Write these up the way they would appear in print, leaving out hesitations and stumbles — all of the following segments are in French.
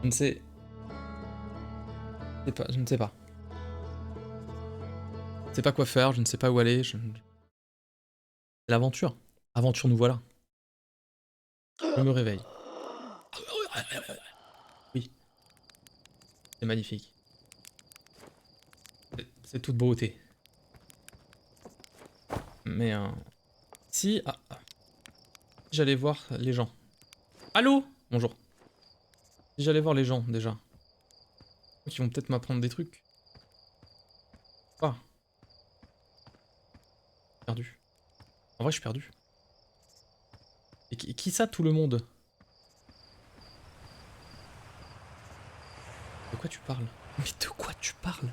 Je ne sais... Je ne sais pas. Je ne sais pas quoi faire, je ne sais pas où aller. C'est l'aventure. Aventure, nous voilà. Je me réveille. Oui, c'est magnifique. C'est toute beauté. Mais si... si j'allais voir les gens. Allô? Bonjour. Si j'allais voir les gens, déjà. Qui vont peut-être m'apprendre des trucs. Ah. Perdu. En vrai, je suis perdu. Et qui ça, tout le monde? De quoi tu parles? Mais de quoi tu parles?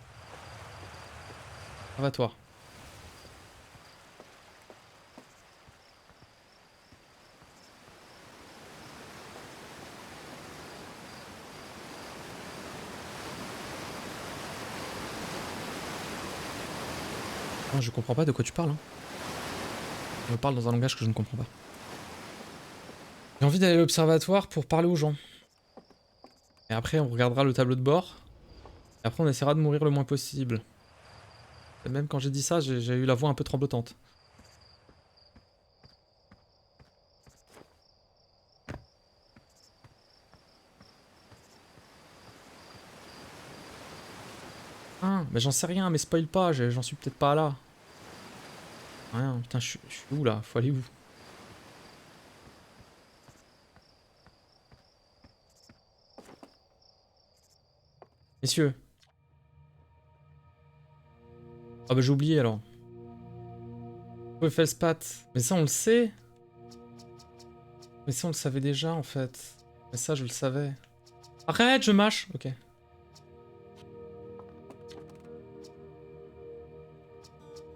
Ça va toi? Ah, je comprends pas de quoi tu parles. Hein. On me parle dans un langage que je ne comprends pas. J'ai envie d'aller à l'observatoire pour parler aux gens. Et après, on regardera le tableau de bord. Et après, on essaiera de mourir le moins possible. Et même quand j'ai dit ça, j'ai eu la voix un peu tremblotante. Ah, mais j'en sais rien, mais spoil pas, j'en suis peut-être pas là. Rien, putain, je suis où là? Faut aller où? Messieurs. Ah bah j'ai oublié alors. Feldspath. Mais ça on le sait. Mais ça on le savait déjà en fait. Mais ça je le savais. Arrête, je mâche. Ok.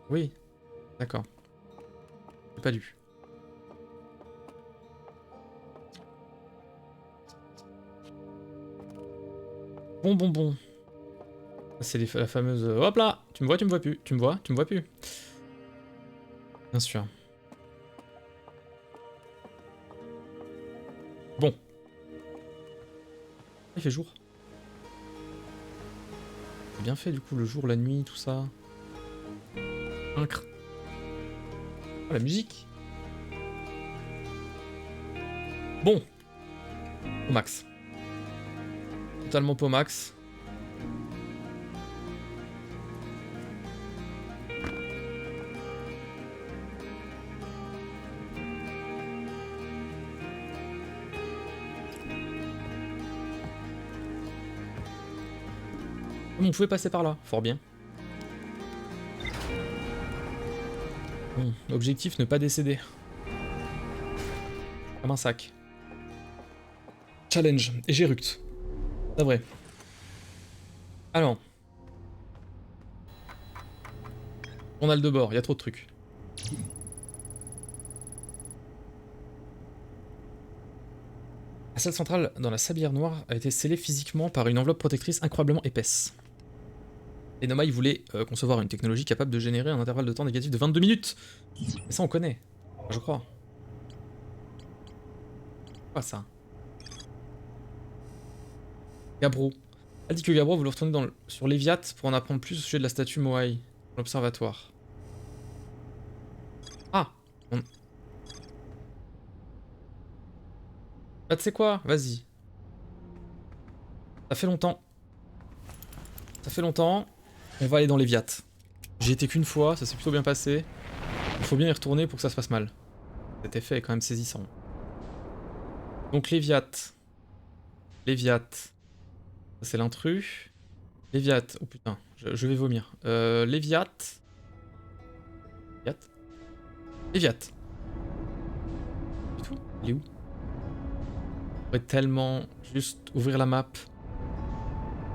Oui. D'accord. J'ai pas lu. Bon. C'est la fameuse... Hop là! Tu me vois, tu me vois plus. Tu me vois, tu me vois plus. Bien sûr. Bon. Il fait jour. C'est bien fait du coup, le jour, la nuit, tout ça. Incre. Oh, la musique. Bon. Au max. Totalement pas au max. On pouvait passer par là, fort bien. Bon, objectif, ne pas décéder. Comme un sac. Challenge, et j'éructe. C'est vrai. Alors. Journal de bord, il y a trop de trucs. La salle centrale dans la sablière noire a été scellée physiquement par une enveloppe protectrice incroyablement épaisse. Les Nomai voulaient concevoir une technologie capable de générer un intervalle de temps négatif de 22 minutes. Mais ça on connaît, je crois. Quoi ça? Gabro. Elle dit que Gabro voulait retourner sur Léviat pour en apprendre plus au sujet de la statue Moai, dans l'observatoire. Ah Bah tu sais quoi? Vas-y. Ça fait longtemps. Ça fait longtemps. On va aller dans Léviat. J'y étais qu'une fois, ça s'est plutôt bien passé. Il faut bien y retourner pour que ça se passe mal. Cet effet est quand même saisissant. Donc Léviat. Léviat. Ça c'est l'intrus. Léviat. Oh putain, je vais vomir. Léviat. Léviat. Léviat. Du tout. Il est où? On pourrait tellement juste ouvrir la map.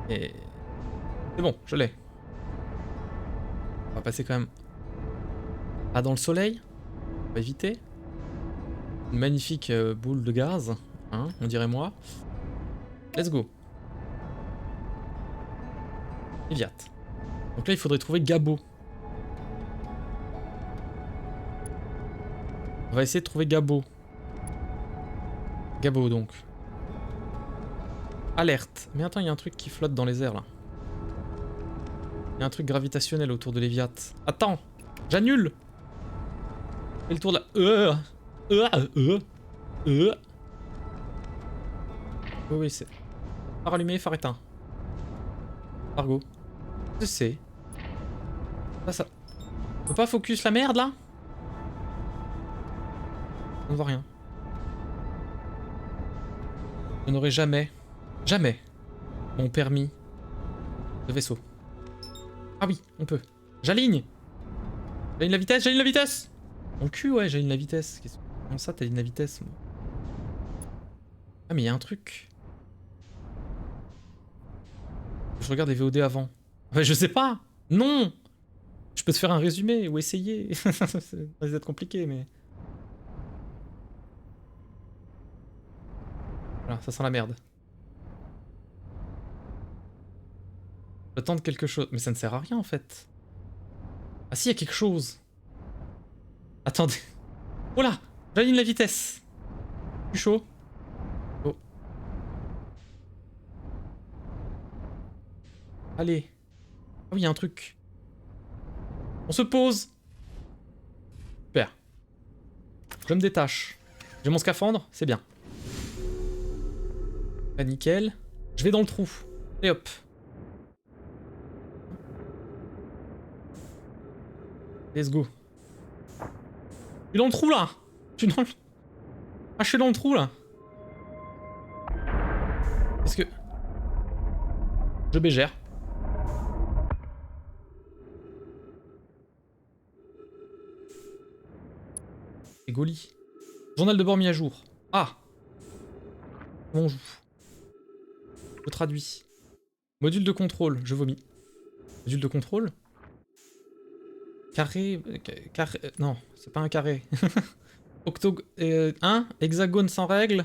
Et... c'est bon, je l'ai. On va passer quand même... pas dans le soleil. On va éviter. Une magnifique boule de gaz. Hein, on dirait moi. Let's go. Léviat. Donc là, il faudrait trouver Gabo. On va essayer de trouver Gabo. Gabo, donc. alerte. Mais attends, il y a un truc qui flotte dans les airs là. Il y a un truc gravitationnel autour de Léviat. Attends, j'annule. Fais le tour de la... Oui, oui, c'est... Phare allumé, phare éteint. Argo. Je sais. Ça... On peut pas focus la merde là? On ne voit rien. Je n'aurai jamais, mon permis de vaisseau. Ah oui, on peut. J'aligne. J'aligne la vitesse, j'aligne la vitesse. Mon cul, ouais, j'aligne la vitesse. Comment ça, t'aligne la vitesse, moi? Ah mais il y a un truc. Je regarde les VOD avant. Ouais, je sais pas. Non. Je peux te faire un résumé ou essayer. Ça va être compliqué, mais... Voilà, ça sent la merde. J'attends quelque chose. Mais ça ne sert à rien, en fait. Ah si, il y a quelque chose. Attendez. Oh là, j'aligne la vitesse. Je suis chaud. Oh. Allez. Ah oui, il y a un truc. On se pose. Super. Je me détache. J'ai mon scaphandre, c'est bien. Pas nickel. Je vais dans le trou. Et hop. Let's go. Je suis dans le trou là. Je suis dans le... Ah, je suis dans le trou là. Est-ce que... Je bégère. C'est Goli. Journal de bord mis à jour. Ah. Bonjour. Je traduis. Module de contrôle. Je vomis. Module de contrôle. Carré... Carré... Non, c'est pas un carré. Un hexagone sans règle.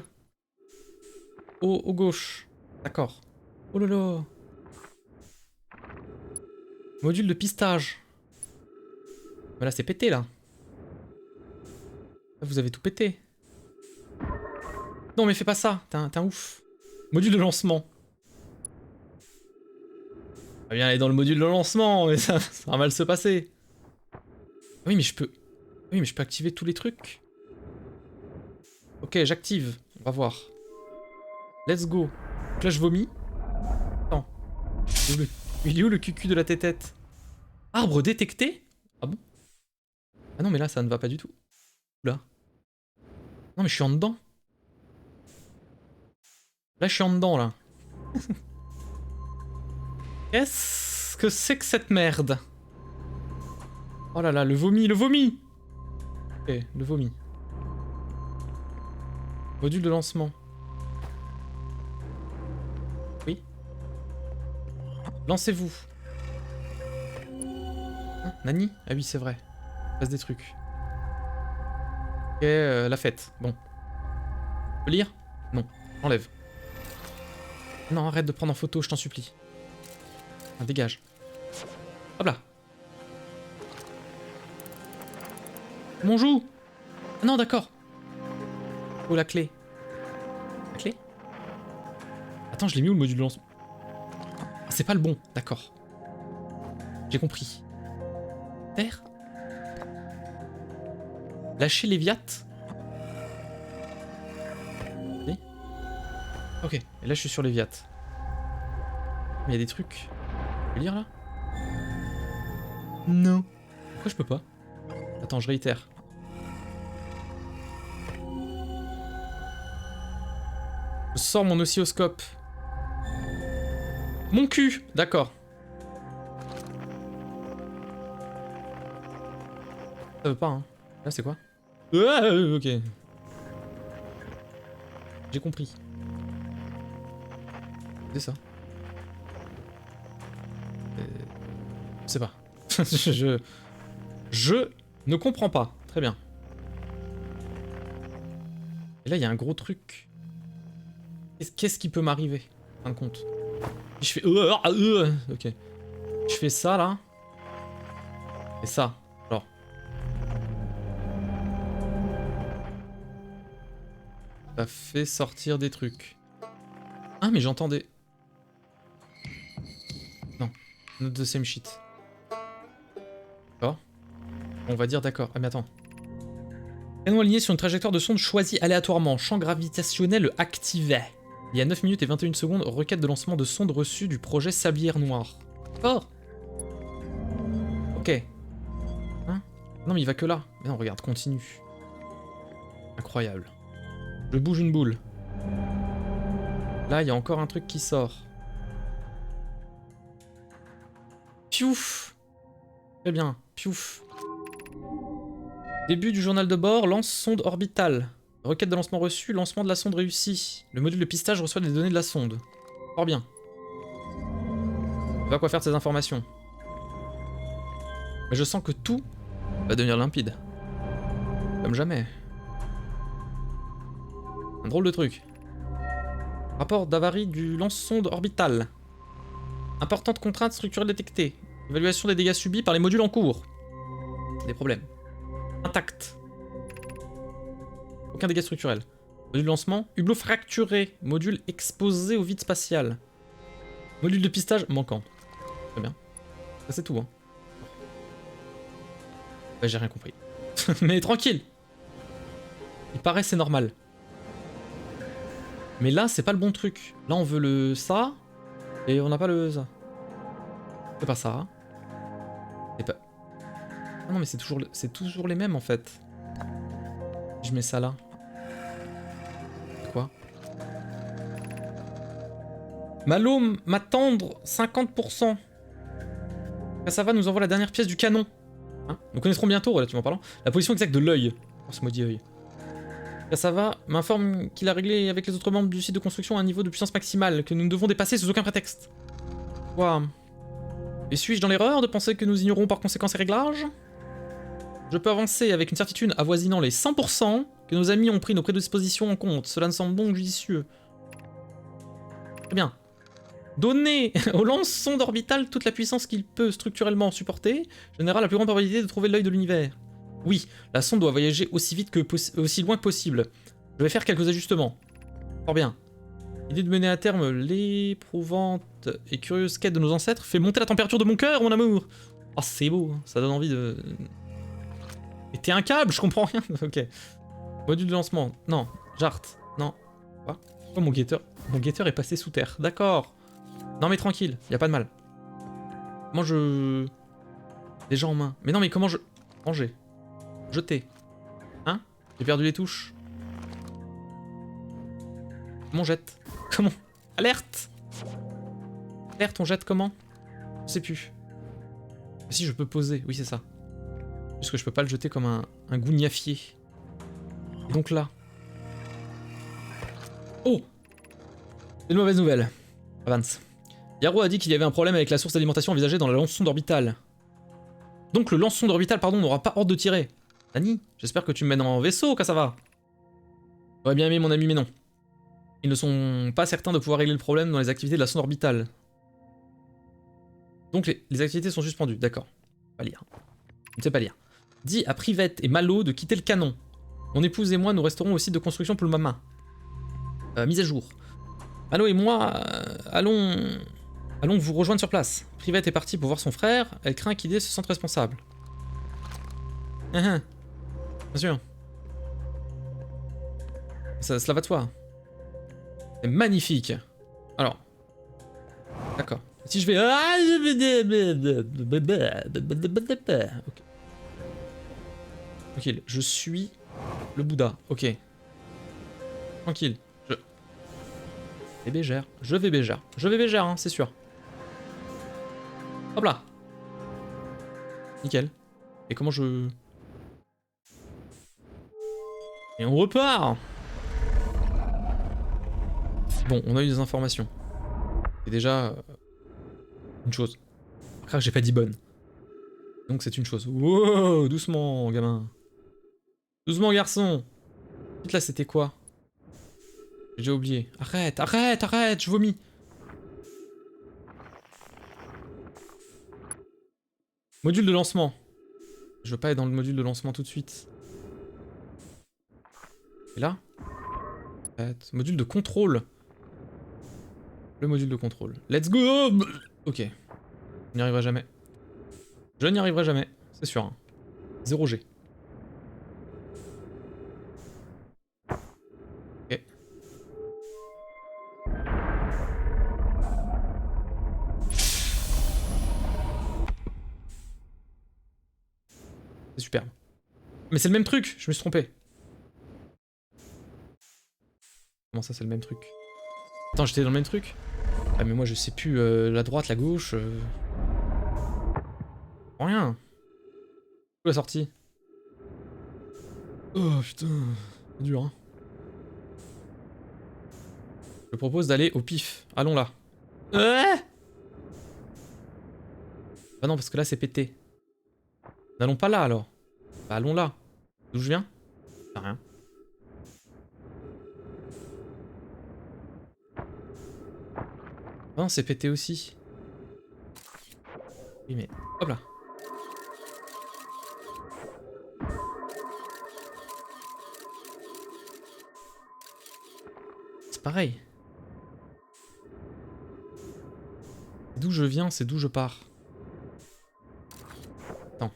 Au gauche. D'accord. Oh là là. Module de pistage. Voilà, c'est pété là. Vous avez tout pété. Non mais fais pas ça, t'es un ouf. Module de lancement. On va bien aller dans le module de lancement, mais ça va mal se passer. Oui mais je peux... Oui mais je peux activer tous les trucs. Ok, j'active. On va voir. Let's go. Donc là je vomis. Attends. Il est où le cucu de la tétette? Arbre détecté? Ah bon? Ah non mais là ça ne va pas du tout. Oula. Non mais je suis en dedans. Là je suis en dedans là. Qu'est-ce que c'est que cette merde? Oh là là, le vomi, le vomi! Ok, le vomi. Module de lancement. Oui. Lancez-vous. Hein, Nani? Ah oui, c'est vrai. Il passe des trucs. Ok, la fête. Bon. Je peux lire? Non. Enlève. Non, arrête de prendre en photo, je t'en supplie. Ah, dégage. Hop là. Mon joue. Ah non, d'accord. Oh, la clé. La clé? Attends, je l'ai mis où le module de lancement? Ah, c'est pas le bon, d'accord. J'ai compris. Terre. Lâcher Léviat. Oui. Ok, et là je suis sur Léviat. Mais il y a des trucs. Je peux lire là? Non. Pourquoi je peux pas? Attends, je réitère. Je sors mon oscilloscope. Mon cul! D'accord. Ça veut pas, hein. Là, c'est quoi? Ok. J'ai compris. C'est ça. Je sais pas. Je ne comprends pas. Très bien. Et là, il y a un gros truc. Qu'est-ce qui peut m'arriver, en fin de compte? Je fais... Ok. Je fais ça, là. Et ça. Alors. Ça fait sortir des trucs. Ah, mais j'entendais... Non. Not the same shit. D'accord. On va dire d'accord. Ah, mais attends. Canon aligné sur une trajectoire de sonde choisie aléatoirement. Champ gravitationnel activé. Il y a 9 minutes et 21 secondes, requête de lancement de sonde reçue du projet Sablière Noire. D'accord. Ok. Hein? Non, mais il va que là. Mais non, regarde, continue. Incroyable. Je bouge une boule. Là, il y a encore un truc qui sort. Piouf. Très bien, piouf. Début du journal de bord, lance sonde orbitale. Requête de lancement reçue, lancement de la sonde réussi. Le module de pistage reçoit des données de la sonde. Fort bien. On va quoi faire de ces informations. Mais je sens que tout va devenir limpide. Comme jamais. Un drôle de truc. Rapport d'avarie du lance-sonde orbital. Importante contrainte structurelle détectée. Évaluation des dégâts subis par les modules en cours. Des problèmes. Intact. Aucun dégât structurel. Module de lancement. Hublot fracturé. Module exposé au vide spatial. Module de pistage manquant. Très bien. Ça c'est tout, hein. Bah, j'ai rien compris. Mais tranquille. Il paraît c'est normal. Mais là, c'est pas le bon truc. Là, on veut le ça, et on n'a pas le ça. C'est pas ça. C'est pas... Ah non, mais c'est toujours les mêmes, en fait. Je mets ça là. Quoi? Malo m'attendre 50%. Ça va, nous envoie la dernière pièce du canon. Hein, nous connaîtrons bientôt, relativement parlant, la position exacte de l'œil. Oh, ce maudit œil. Ça va, m'informe qu'il a réglé avec les autres membres du site de construction un niveau de puissance maximale que nous devons dépasser sous aucun prétexte. Quoi? Et suis-je dans l'erreur de penser que nous ignorons par conséquent ces réglages? Je peux avancer avec une certitude avoisinant les 100% que nos amis ont pris nos prédispositions en compte. Cela ne semble donc judicieux. Très bien. Donner au lance-sonde orbital toute la puissance qu'il peut structurellement supporter générera la plus grande probabilité de trouver l'œil de l'univers. Oui, la sonde doit voyager aussi vite que aussi loin que possible. Je vais faire quelques ajustements. Fort bien. L'idée de mener à terme l'éprouvante et curieuse quête de nos ancêtres fait monter la température de mon cœur, mon amour. Oh, c'est beau, hein. Ça donne envie de... Mais t'es un câble, je comprends rien. Ok. Module de lancement. Non. Jart. Non. Quoi? Oh, mon guetteur est passé sous terre. D'accord. Non mais tranquille, y a pas de mal. Comment je... Déjà en main. Mais non mais comment je... Ranger. Jeter. Hein? J'ai perdu les touches. Comment on jette? Comment? Alerte! Alerte, on jette comment? Je sais plus. Si, je peux poser. Oui, c'est ça. Juste que je peux pas le jeter comme un gougnafier. Et donc là... Oh! C'est une mauvaise nouvelle. Avance. Yaro a dit qu'il y avait un problème avec la source d'alimentation envisagée dans la lance-sonde orbitale. Donc le lance-sonde orbital, pardon, n'aura pas ordre de tirer. Dani, j'espère que tu me mènes en vaisseau, ça va. J'aurais bien aimé mon ami, mais non. Ils ne sont pas certains de pouvoir régler le problème dans les activités de la sonde orbitale. Donc les activités sont suspendues, d'accord. Pas lire. Je ne sais pas lire. Dis à Privette et Malo de quitter le canon. Mon épouse et moi, nous resterons au site de construction pour le moment. Mise à jour. Malo et moi, allons vous rejoindre sur place. Privette est partie pour voir son frère, elle craint qu'Idée se sente responsable. Bien sûr. Cela va de soi. C'est magnifique. Alors. D'accord. Si je vais... Ok. Tranquille, je suis le Bouddha. Ok. Tranquille. Je vais bégère. Je vais bégère. Je vais bégère, hein, c'est sûr. Hop là. Nickel. Et comment je... Et on repart. Bon, on a eu des informations. C'est déjà... une chose. Après, j'ai pas dit bonne. Donc c'est une chose. Wow, doucement, gamin. Doucement, garçon. Là, c'était quoi? J'ai oublié. Arrête, arrête, arrête, je vomis. Module de lancement. Je veux pas être dans le module de lancement tout de suite. Et là? Arrête. Module de contrôle. Le module de contrôle. Let's go. Ok. Je n'y arriverai jamais. Je n'y arriverai jamais, c'est sûr. Hein. 0 G. Ok. C'est superbe. Mais c'est le même truc, je me suis trompé. Comment ça, c'est le même truc? Attends, j'étais dans le même truc? Ah mais moi je sais plus, la droite, la gauche... Rien. Où la sortie? Oh putain, c'est dur hein. Je propose d'aller au pif. Allons là. Ah non, parce que là c'est pété. N'allons pas là alors. Bah allons là. D'où je viens? Y'a rien. Ah non, c'est pété aussi. Oui mais... Hop là. C'est pareil. D'où je viens, c'est d'où je pars. Attends.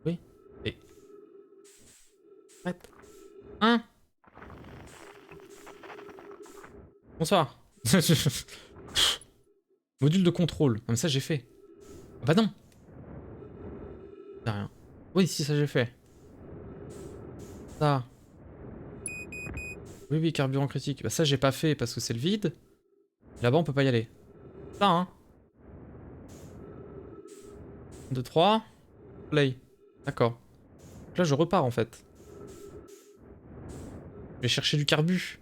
Oui. Et... Arrête. Hein? Bonsoir. Module de contrôle. Comme ça j'ai fait. Ah bah non. Y'a rien. Oui, si, ça j'ai fait. Ça. Oui, oui, carburant critique. Bah ça j'ai pas fait parce que c'est le vide. Là-bas on peut pas y aller. Ça hein. 2, 3. Play. D'accord. Là je repars en fait. Je vais chercher du carbu.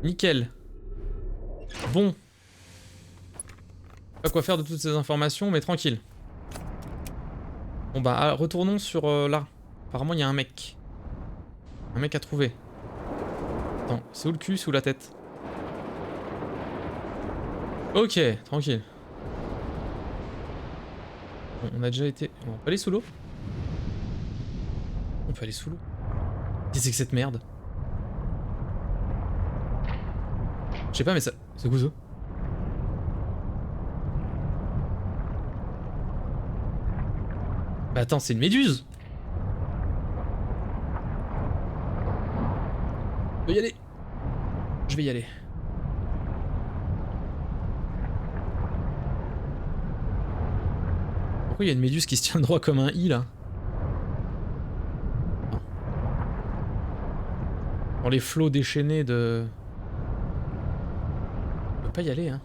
Nickel. Bon. Pas quoi faire de toutes ces informations, mais tranquille. Bon bah, retournons sur là. Apparemment, il y a un mec. Un mec à trouver. Attends, c'est où le cul, c'est où la tête? Ok, tranquille. Bon, on a déjà été... On peut aller sous l'eau? On peut aller sous l'eau. Qu'est-ce que c'est que cette merde? Je sais pas, mais ça... C'est quoi ça? Bah attends, c'est une méduse! Je vais y aller! Je vais y aller. Pourquoi il y a une méduse qui se tient droit comme un i là? Dans les flots déchaînés de... On peut pas y aller hein.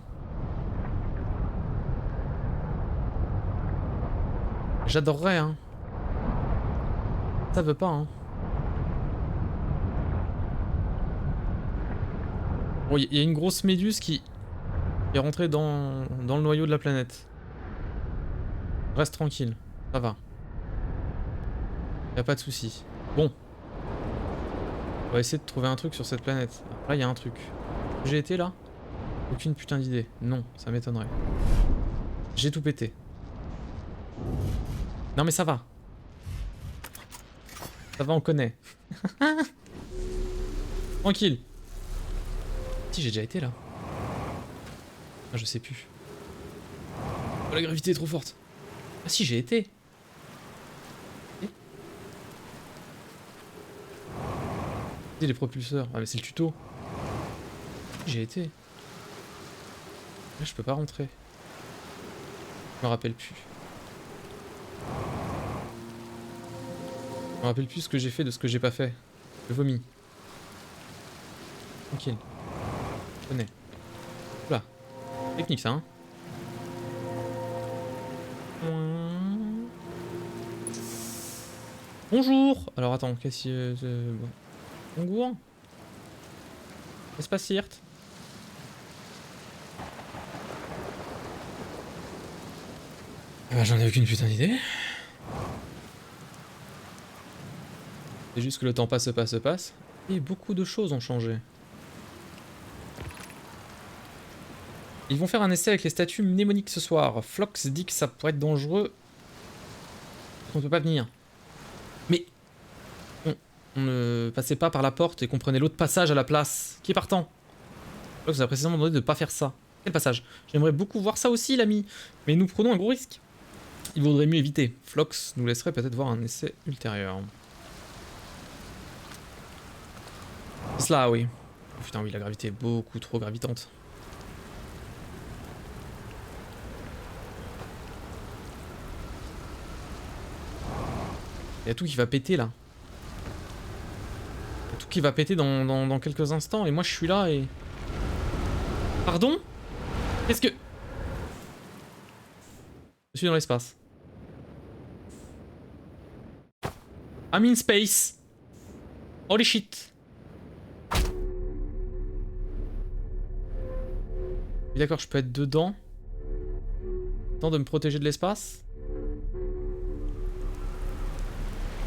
J'adorerais hein. Ça veut pas hein. Bon, il y a une grosse méduse qui est rentrée dans le noyau de la planète. Reste tranquille, ça va. Y a pas de souci. Bon. On va essayer de trouver un truc sur cette planète. Là, il y a un truc. J'ai été là? Aucune putain d'idée. Non, ça m'étonnerait. J'ai tout pété. Non mais ça va. Ça va, on connaît. Tranquille. Si, j'ai déjà été là. Ah, je sais plus. Oh, la gravité est trop forte. Ah si, j'ai été. Les propulseurs. Ah mais c'est le tuto. J'ai été. Là, je peux pas rentrer. Je me rappelle plus. Je me rappelle plus ce que j'ai fait de ce que j'ai pas fait. Je vomis. Tranquille. Je connais. Oula. Technique ça, hein. Bonjour. Alors attends, qu'est-ce que... Bonjour. Espace Sirt. J'en ai aucune putain d'idée. C'est juste que le temps passe. Et beaucoup de choses ont changé. Ils vont faire un essai avec les statues mnémoniques ce soir. Flox dit que ça pourrait être dangereux. On ne peut pas venir. Mais... On ne passait pas par la porte et qu'on prenait l'autre passage à la place. Qui est partant? Flox vous a précisément demandé de ne pas faire ça. Quel passage? J'aimerais beaucoup voir ça aussi, l'ami. Mais nous prenons un gros risque. Il vaudrait mieux éviter. Flox nous laisserait peut-être voir un essai ultérieur. C'est cela, oui. Oh, putain, oui, la gravité est beaucoup trop gravitante. Il y a tout qui va péter là. Il y a tout qui va péter dans quelques instants et moi je suis là et... Pardon? Qu'est-ce que... Je suis dans l'espace. I'm in space. Holy shit. D'accord, je peux être dedans. Temps de me protéger de l'espace.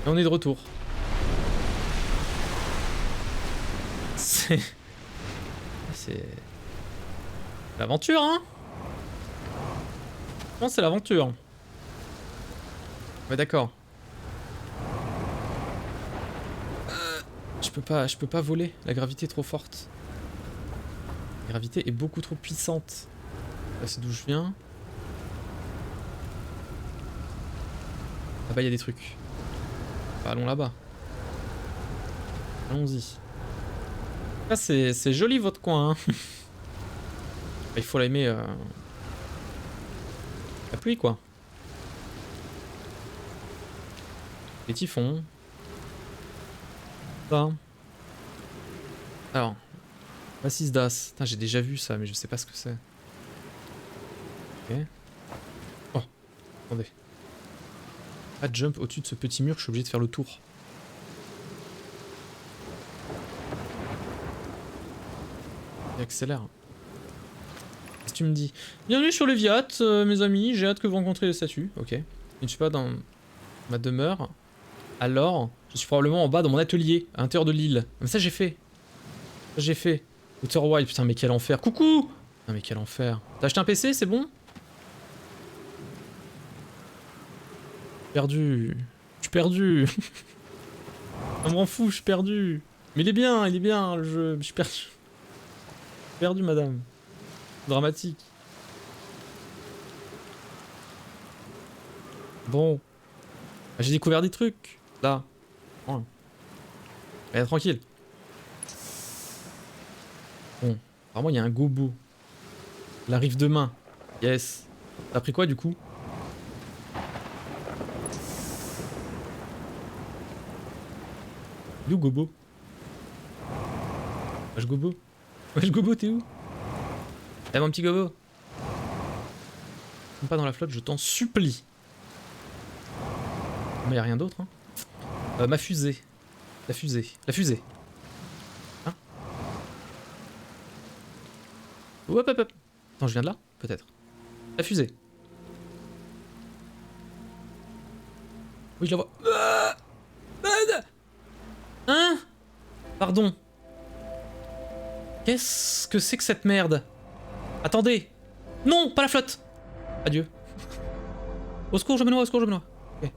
Et on est de retour. C'est l'aventure, hein. Je pense que c'est l'aventure. Ouais, d'accord. Je peux pas voler. La gravité est trop forte. La gravité est beaucoup trop puissante. Là, c'est d'où je viens. Là-bas, il y a des trucs. Bah, allons là-bas. Allons-y. Là, c'est joli votre coin. Hein. Il faut l'aimer. La pluie, quoi. Les typhons. Ça. Alors. Massif d'As. Putain, j'ai déjà vu ça, mais je sais pas ce que c'est. Ok. Oh. Attendez. Pas de jump au-dessus de ce petit mur, je suis obligé de faire le tour. Il accélère. Qu'est-ce que tu me dis? Bienvenue sur le Viat, mes amis, j'ai hâte que vous rencontriez les statues. Ok. Je ne suis pas dans ma demeure. Alors, je suis probablement en bas dans mon atelier, à l'intérieur de l'île. Mais ça j'ai fait. Ça j'ai fait. Outer Wild, putain mais quel enfer. Coucou! Non mais quel enfer. T'as acheté un PC, c'est bon? Perdu. Je suis perdu. On m'en fout, je suis perdu. Mais il est bien le jeu. Je suis perdu. Perdu, madame. Dramatique. Bon. J'ai découvert des trucs. Là. Ouais. Allez, tranquille. Bon. Apparemment, il y a un gobo. Il arrive demain. Yes. T'as pris quoi, du coup? D'où gobo? Wesh gobo? Wesh gobo, t'es où? Eh mon petit gobo? Pas dans la flotte, je t'en supplie. Mais y a rien d'autre, hein. Ma fusée. La fusée. La fusée. Hein? Hop hop hop. Attends, je viens de là? Peut-être. La fusée. Oui, je la vois. Hein? Pardon. Qu'est-ce que c'est que cette merde? Attendez. Non, pas la flotte. Adieu. Au secours, je me noie, au secours, je me noie. Ok.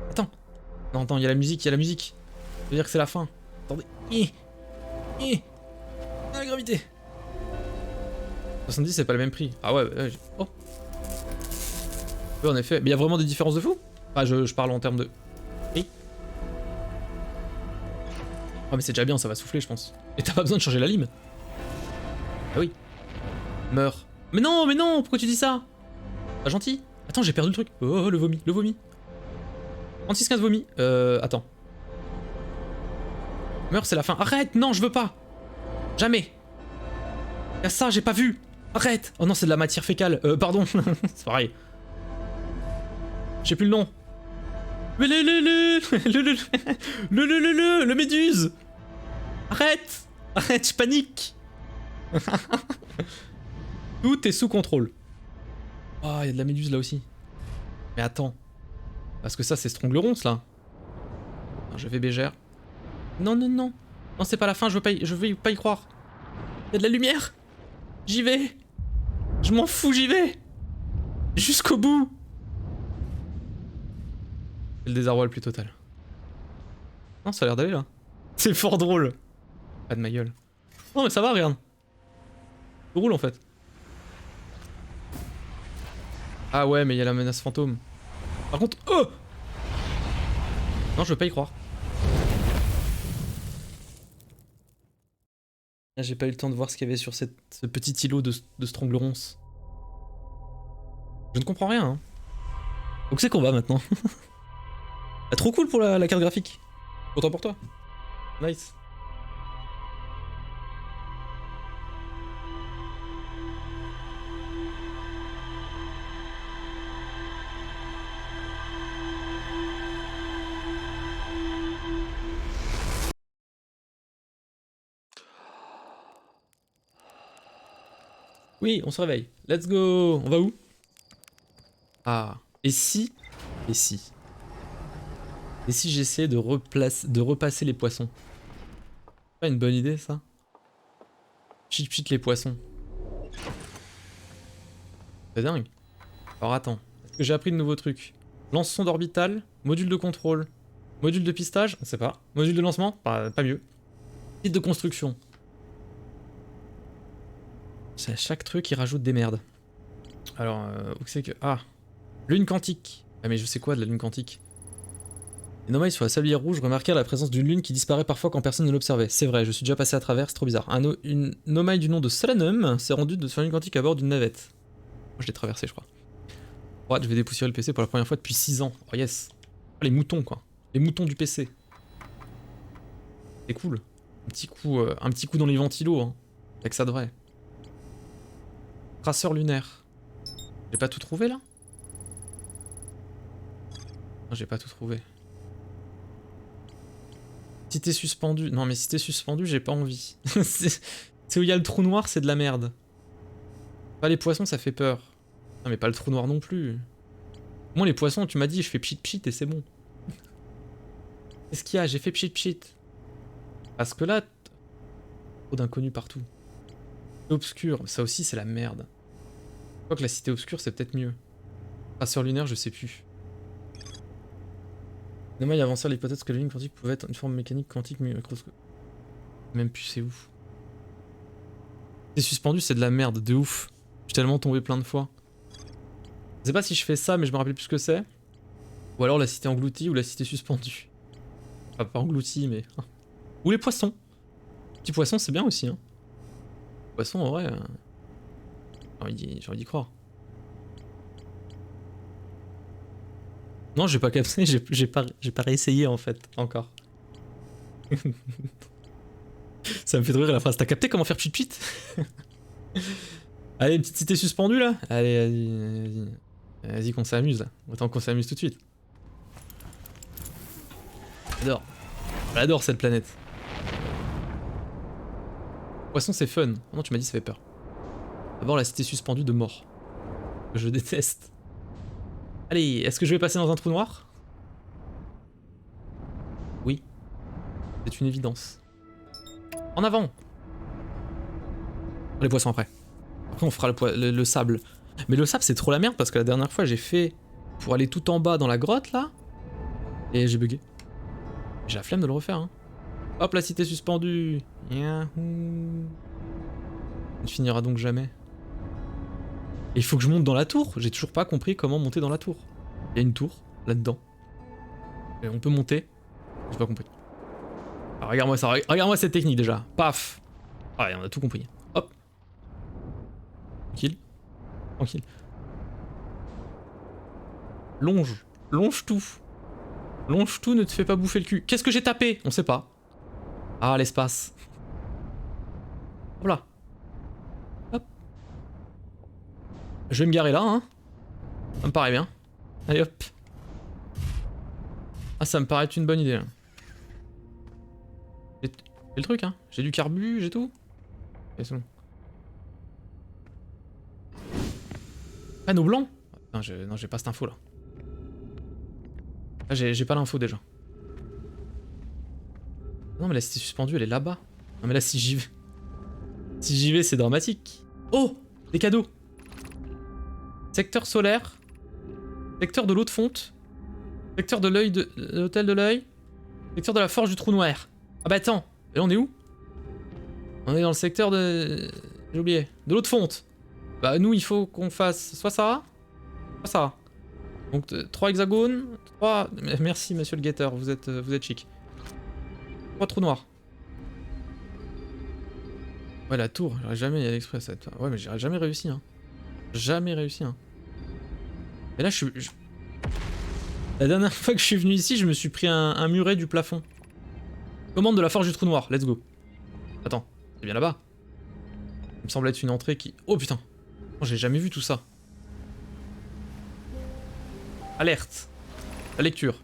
Attends. Non, attends, il y a la musique, il y a la musique. Ça veut dire que c'est la fin. Attendez. Ah, la gravité. 70, c'est pas le même prix. Ah ouais, oh. Oui, en effet. Mais il y a vraiment des différences de fou? Ah, je parle en termes de... Oui. Ah, mais c'est déjà bien, ça va souffler, je pense. Et t'as pas besoin de changer la lime. Ah oui. Meurs. Mais non, pourquoi tu dis ça? Pas gentil. Attends, j'ai perdu le truc. Oh, le vomi, le vomi. 36-15 vomi. Attends. Meurs, c'est la fin. Arrête, non, je veux pas. Jamais. Y'a ça, j'ai pas vu. Arrête. Oh non, c'est de la matière fécale. Pardon. C'est pareil. Je sais plus le nom. Mais le méduse. Arrête. Arrête, je panique. Tout est sous contrôle. Oh, il y a de la méduse là aussi. Mais attends. Parce que ça, c'est Stronglerons là. Non, je vais bégère. Non, non, non. Non, c'est pas la fin, je veux pas y croire. Il y a de la lumière. J'y vais. Je m'en fous, j'y vais. Jusqu'au bout. C'est le désarroi le plus total. Non, ça a l'air d'aller là. C'est fort drôle. Pas de ma gueule. Non mais ça va, regarde. Je roule en fait. Ah ouais, mais il y a la menace fantôme. Par contre... Oh! Non, je veux pas y croire. Là, j'ai pas eu le temps de voir ce qu'il y avait sur ce petit îlot de Stranglerons. Je ne comprends rien. Hein. Donc c'est qu'on va maintenant. Ah, trop cool pour la carte graphique. Autant pour toi. Nice. Oui, on se réveille. Let's go. On va où? Ah. Et si? Et si? Et si j'essaie de repasser les poissons? Pas une bonne idée ça? Cheat les poissons. C'est dingue. Alors attends. Est-ce que j'ai appris de nouveaux trucs? Lance-sonde orbitale, module de contrôle, module de pistage, on sait pas. Module de lancement, pas mieux. Site de construction. C'est à chaque truc, il rajoute des merdes. Alors, où c'est que... Ah, lune quantique. Ah mais je sais quoi de la lune quantique? Les nomailles sur la sablière rouge remarquèrent la présence d'une lune qui disparaît parfois quand personne ne l'observait. C'est vrai, je suis déjà passé à travers, c'est trop bizarre. Une nomaille du nom de Solanum s'est rendue sur la lune quantique à bord d'une navette. Moi je l'ai traversé je crois. Ouais, je vais dépoussiérer le PC pour la première fois depuis 6 ans. Oh yes. Oh, les moutons quoi. Les moutons du PC. C'est cool. Un petit coup dans les ventilos, hein. Avec ça de vrai. Traceur lunaire. J'ai pas tout trouvé là? Non, j'ai pas tout trouvé. Si t'es suspendu... Non mais si t'es suspendu, j'ai pas envie. C'est où il y a le trou noir, c'est de la merde. Pas les poissons, ça fait peur. Non mais pas le trou noir non plus. Moi les poissons, tu m'as dit, je fais pchit pchit et c'est bon. Qu'est-ce qu'il y a? J'ai fait pchit pchit. Parce que là... Trop d'inconnus partout. Obscur, ça aussi c'est la merde. Je crois que la cité obscure c'est peut-être mieux. Traceur lunaire, je sais plus. Nomaille avancèrent l'hypothèse que la ligne quantique pouvait être une forme mécanique quantique microscopique. Même plus c'est ouf. C'est suspendu, c'est de la merde, de ouf. Je suis tellement tombé plein de fois. Je sais pas si je fais ça, mais je me rappelle plus ce que c'est. Ou alors la cité engloutie ou la cité suspendue. Enfin, pas engloutie, mais... Ou les poissons. Petits poissons, c'est bien aussi, hein. Poissons, en vrai... J'ai envie d'y croire. Non, j'ai pas capté, j'ai pas réessayé en fait, encore. Ça me fait rire la phrase. T'as capté comment faire pchit pchit? Allez, une petite cité suspendue là? Allez, vas-y. Vas-y qu'on s'amuse là. Autant qu'on s'amuse tout de suite. J'adore. J'adore cette planète. Poisson c'est fun. Oh non, tu m'as dit ça fait peur. D'abord la cité suspendue de mort. Que je déteste. Allez, est-ce que je vais passer dans un trou noir? Oui. C'est une évidence. En avant! Les poissons après. Après on fera le sable. Mais le sable c'est trop la merde parce que la dernière fois j'ai fait pour aller tout en bas dans la grotte là. Et j'ai bugué. J'ai la flemme de le refaire hein. Hop la cité suspendue. Yahoo. On ne finira donc jamais. Et il faut que je monte dans la tour. J'ai toujours pas compris comment monter dans la tour. Il y a une tour là-dedans. Et on peut monter. J'ai pas compris. Ah, regarde-moi ça, regarde-moi cette technique déjà. Paf. Ah, on a tout compris. Hop. Tranquille. Tranquille. Longe. Longe tout. Longe tout, ne te fais pas bouffer le cul. Qu'est-ce que j'ai tapé? On sait pas. Ah, l'espace. Hop là. Hop. Je vais me garer là, hein. Ça me paraît bien. Allez hop. Ah, ça me paraît être une bonne idée. J'ai le truc, hein. J'ai du carbu, j'ai tout. Et c'est bon. Panneau blanc? Non, j'ai pas cette info là. Là, j'ai pas l'info déjà. Non, mais la cité suspendue, elle est là-bas. Non, mais là, si j'y vais. Si j'y vais, c'est dramatique. Oh! Des cadeaux! Secteur solaire. Secteur de l'eau de fonte. Secteur de l'œil de l'hôtel de l'œil. Secteur de la forge du trou noir. Ah bah attends, et là on est où? On est dans le secteur de... J'ai oublié. De l'eau de fonte. Bah nous il faut qu'on fasse soit ça, soit ça. Donc 3 hexagones, 3... Merci monsieur le guetteur, vous êtes chic. 3 trous noirs. Ouais la tour, j'aurais jamais y aller exprès ça. Ouais mais j'aurais jamais réussi hein. Jamais réussi hein. Et là je suis... La dernière fois que je suis venu ici, je me suis pris un muret du plafond. Commande de la forge du trou noir, let's go. Attends, c'est bien là-bas. Il me semble être une entrée qui... Oh putain, j'ai jamais vu tout ça. Alerte. La lecture.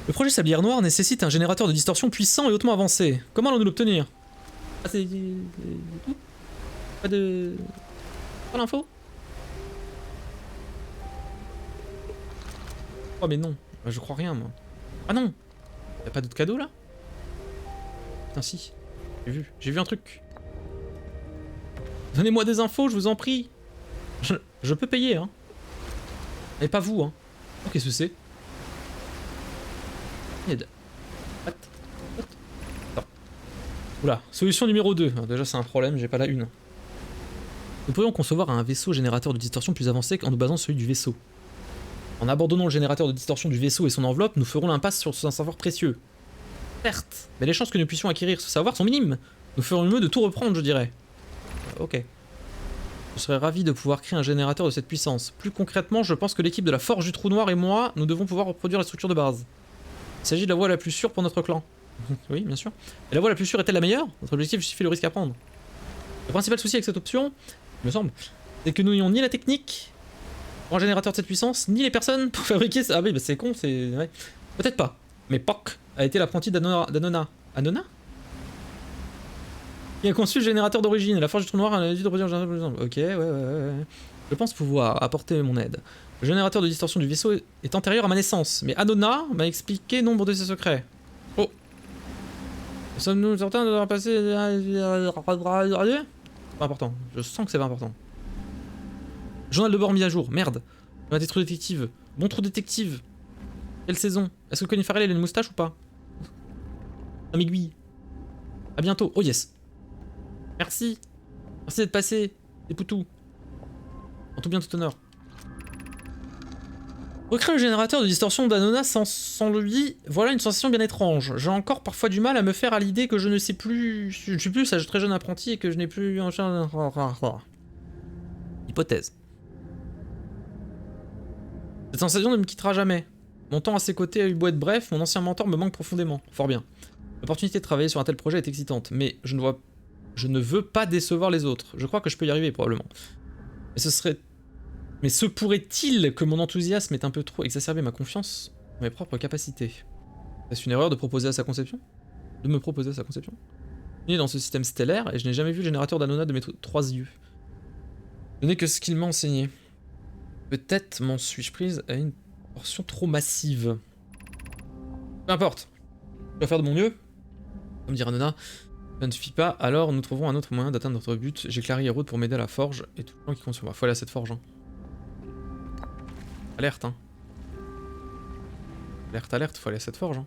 Le projet Sablière Noire nécessite un générateur de distorsion puissant et hautement avancé. Comment allons-nous l'obtenir? Ah c'est... tout? Pas de... Pas l'info? Oh mais non, je crois rien moi. Ah non, y'a pas d'autre cadeau là? Putain si, j'ai vu un truc. Donnez-moi des infos, je vous en prie. Je peux payer hein. Et pas vous hein. Oh qu'est-ce que c'est? What? Attends. Oula, solution numéro 2. Alors déjà c'est un problème, j'ai pas la une. Nous pourrions concevoir un vaisseau générateur de distorsion plus avancé en nous basant sur celui du vaisseau. En abandonnant le générateur de distorsion du vaisseau et son enveloppe, nous ferons l'impasse sur un savoir précieux. Certes, mais les chances que nous puissions acquérir ce savoir sont minimes. Nous ferons mieux de tout reprendre, je dirais. Ok. Je serais ravi de pouvoir créer un générateur de cette puissance. Plus concrètement, je pense que l'équipe de la Forge du Trou Noir et moi, nous devons pouvoir reproduire la structure de base. Il s'agit de la voie la plus sûre pour notre clan. Oui, bien sûr. Et la voie la plus sûre est-elle la meilleure? Notre objectif justifie le risque à prendre. Le principal souci avec cette option, il me semble, c'est que nous n'ayons ni la technique pour un générateur de cette puissance, ni les personnes pour fabriquer ça. Ah oui, bah c'est con, c'est... Ouais. Peut-être pas. Mais Poc a été l'apprenti d'Anona. Anona? Qui a conçu le générateur d'origine. La Forge du Trou Noir a dû reproduire le générateur de l'exemple. Ok, ouais. Je pense pouvoir apporter mon aide. Le générateur de distorsion du vaisseau est antérieur à ma naissance, mais Anona m'a expliqué nombre de ses secrets. Oh. Sommes-nous certains de passer... Pas important. Je sens que c'est pas important. Journal de bord mis à jour. Merde. On a des trous détectives. Bon trou détective. Quelle saison? Est-ce que Connie Farrell a une moustache ou pas? Un m'aiguille. A bientôt. Oh yes. Merci. Merci d'être passé. Des poutous. En tout bien tout honneur. Recréer le générateur de distorsion d'Anona sans lui, voilà une sensation bien étrange. J'ai encore parfois du mal à me faire à l'idée que je ne sais plus... Je ne suis plus un très jeune apprenti et que je n'ai plus... Hypothèse. Cette sensation ne me quittera jamais. Mon temps à ses côtés a eu beau être bref, mon ancien mentor me manque profondément. Fort bien. L'opportunité de travailler sur un tel projet est excitante, mais je ne veux pas décevoir les autres. Je crois que je peux y arriver, probablement. Mais se pourrait-il que mon enthousiasme ait un peu trop exacerbé ma confiance en mes propres capacités? Est-ce une erreur de proposer à sa conception? De me proposer à sa conception? Je suis né dans ce système stellaire et je n'ai jamais vu le générateur d'Anona de mes 3 yeux. Ce n'est que ce qu'il m'a enseigné. Peut-être m'en suis-je prise à une portion trop massive. Peu importe. Je dois faire de mon mieux. Comme dit Anona, ça ne suffit pas, alors nous trouverons un autre moyen d'atteindre notre but. J'ai Clary et Road pour m'aider à la forge et tout le temps qui compte sur moi. Faut aller à cette forge. Hein. Alerte, hein. Alerte, faut aller à cette forge. Hein.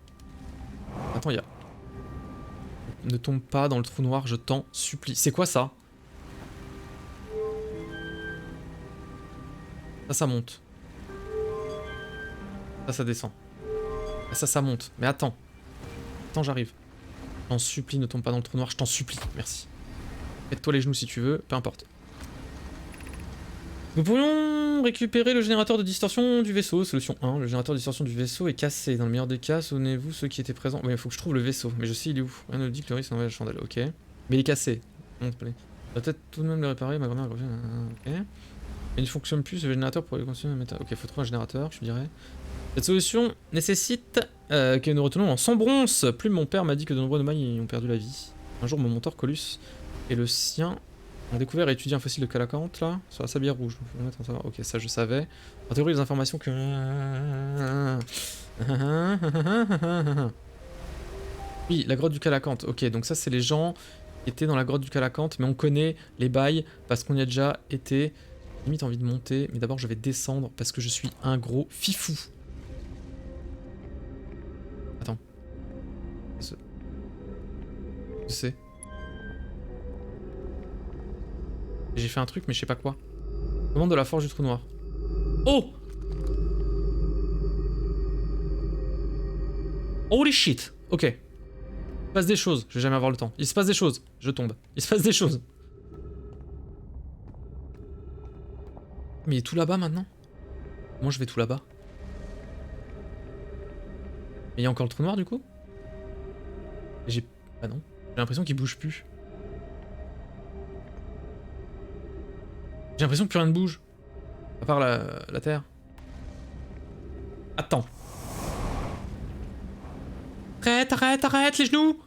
Attends, il y a... Ne tombe pas dans le trou noir, je t'en supplie. C'est quoi ça? Ça monte. Ça descend. Ça monte. Mais attends. Attends, j'arrive. Je t'en supplie, ne tombe pas dans le trou noir, je t'en supplie. Merci. Mets-toi les genoux si tu veux, peu importe. Nous pourrions récupérer le générateur de distorsion du vaisseau. Solution 1. Le générateur de distorsion du vaisseau est cassé. Dans le meilleur des cas, souvenez-vous ceux qui étaient présents. Ouais, il faut que je trouve le vaisseau. Mais je sais il est où. Rien ne dit que le risque enlève la chandelle. Ok. Mais il est cassé. On va peut-être tout de même le réparer. Ma grand-mère. Ok. Il ne fonctionne plus ce générateur pour les consommer. Ok, faut trouver un générateur, je dirais. Cette solution nécessite que nous retournons en Sombronce. Plus mon père m'a dit que de nombreux nomailles ont perdu la vie. Un jour, mon mentor Colus et le sien ont découvert et étudié un fossile de Calacante là, sur la sablière rouge. Ok, ça je savais. En théorie, les informations que... Oui, la grotte du Calacante. Ok, donc ça c'est les gens qui étaient dans la grotte du Calacante, mais on connaît les bails parce qu'on y a déjà été. Limite envie de monter, mais d'abord je vais descendre parce que je suis un gros fifou. Attends. Je sais. J'ai fait un truc mais je sais pas quoi. Commande de la forge du trou noir. Oh! Holy shit! Ok. Il se passe des choses, je vais jamais avoir le temps. Il se passe des choses, je tombe. Il se passe des choses. Mais il est tout là-bas maintenant? Moi je vais tout là-bas. Mais il y a encore le trou noir du coup? J'ai... Ah non. J'ai l'impression qu'il bouge plus. J'ai l'impression que plus rien ne bouge. À part la terre. Attends. Arrête, arrête, arrête, les genoux!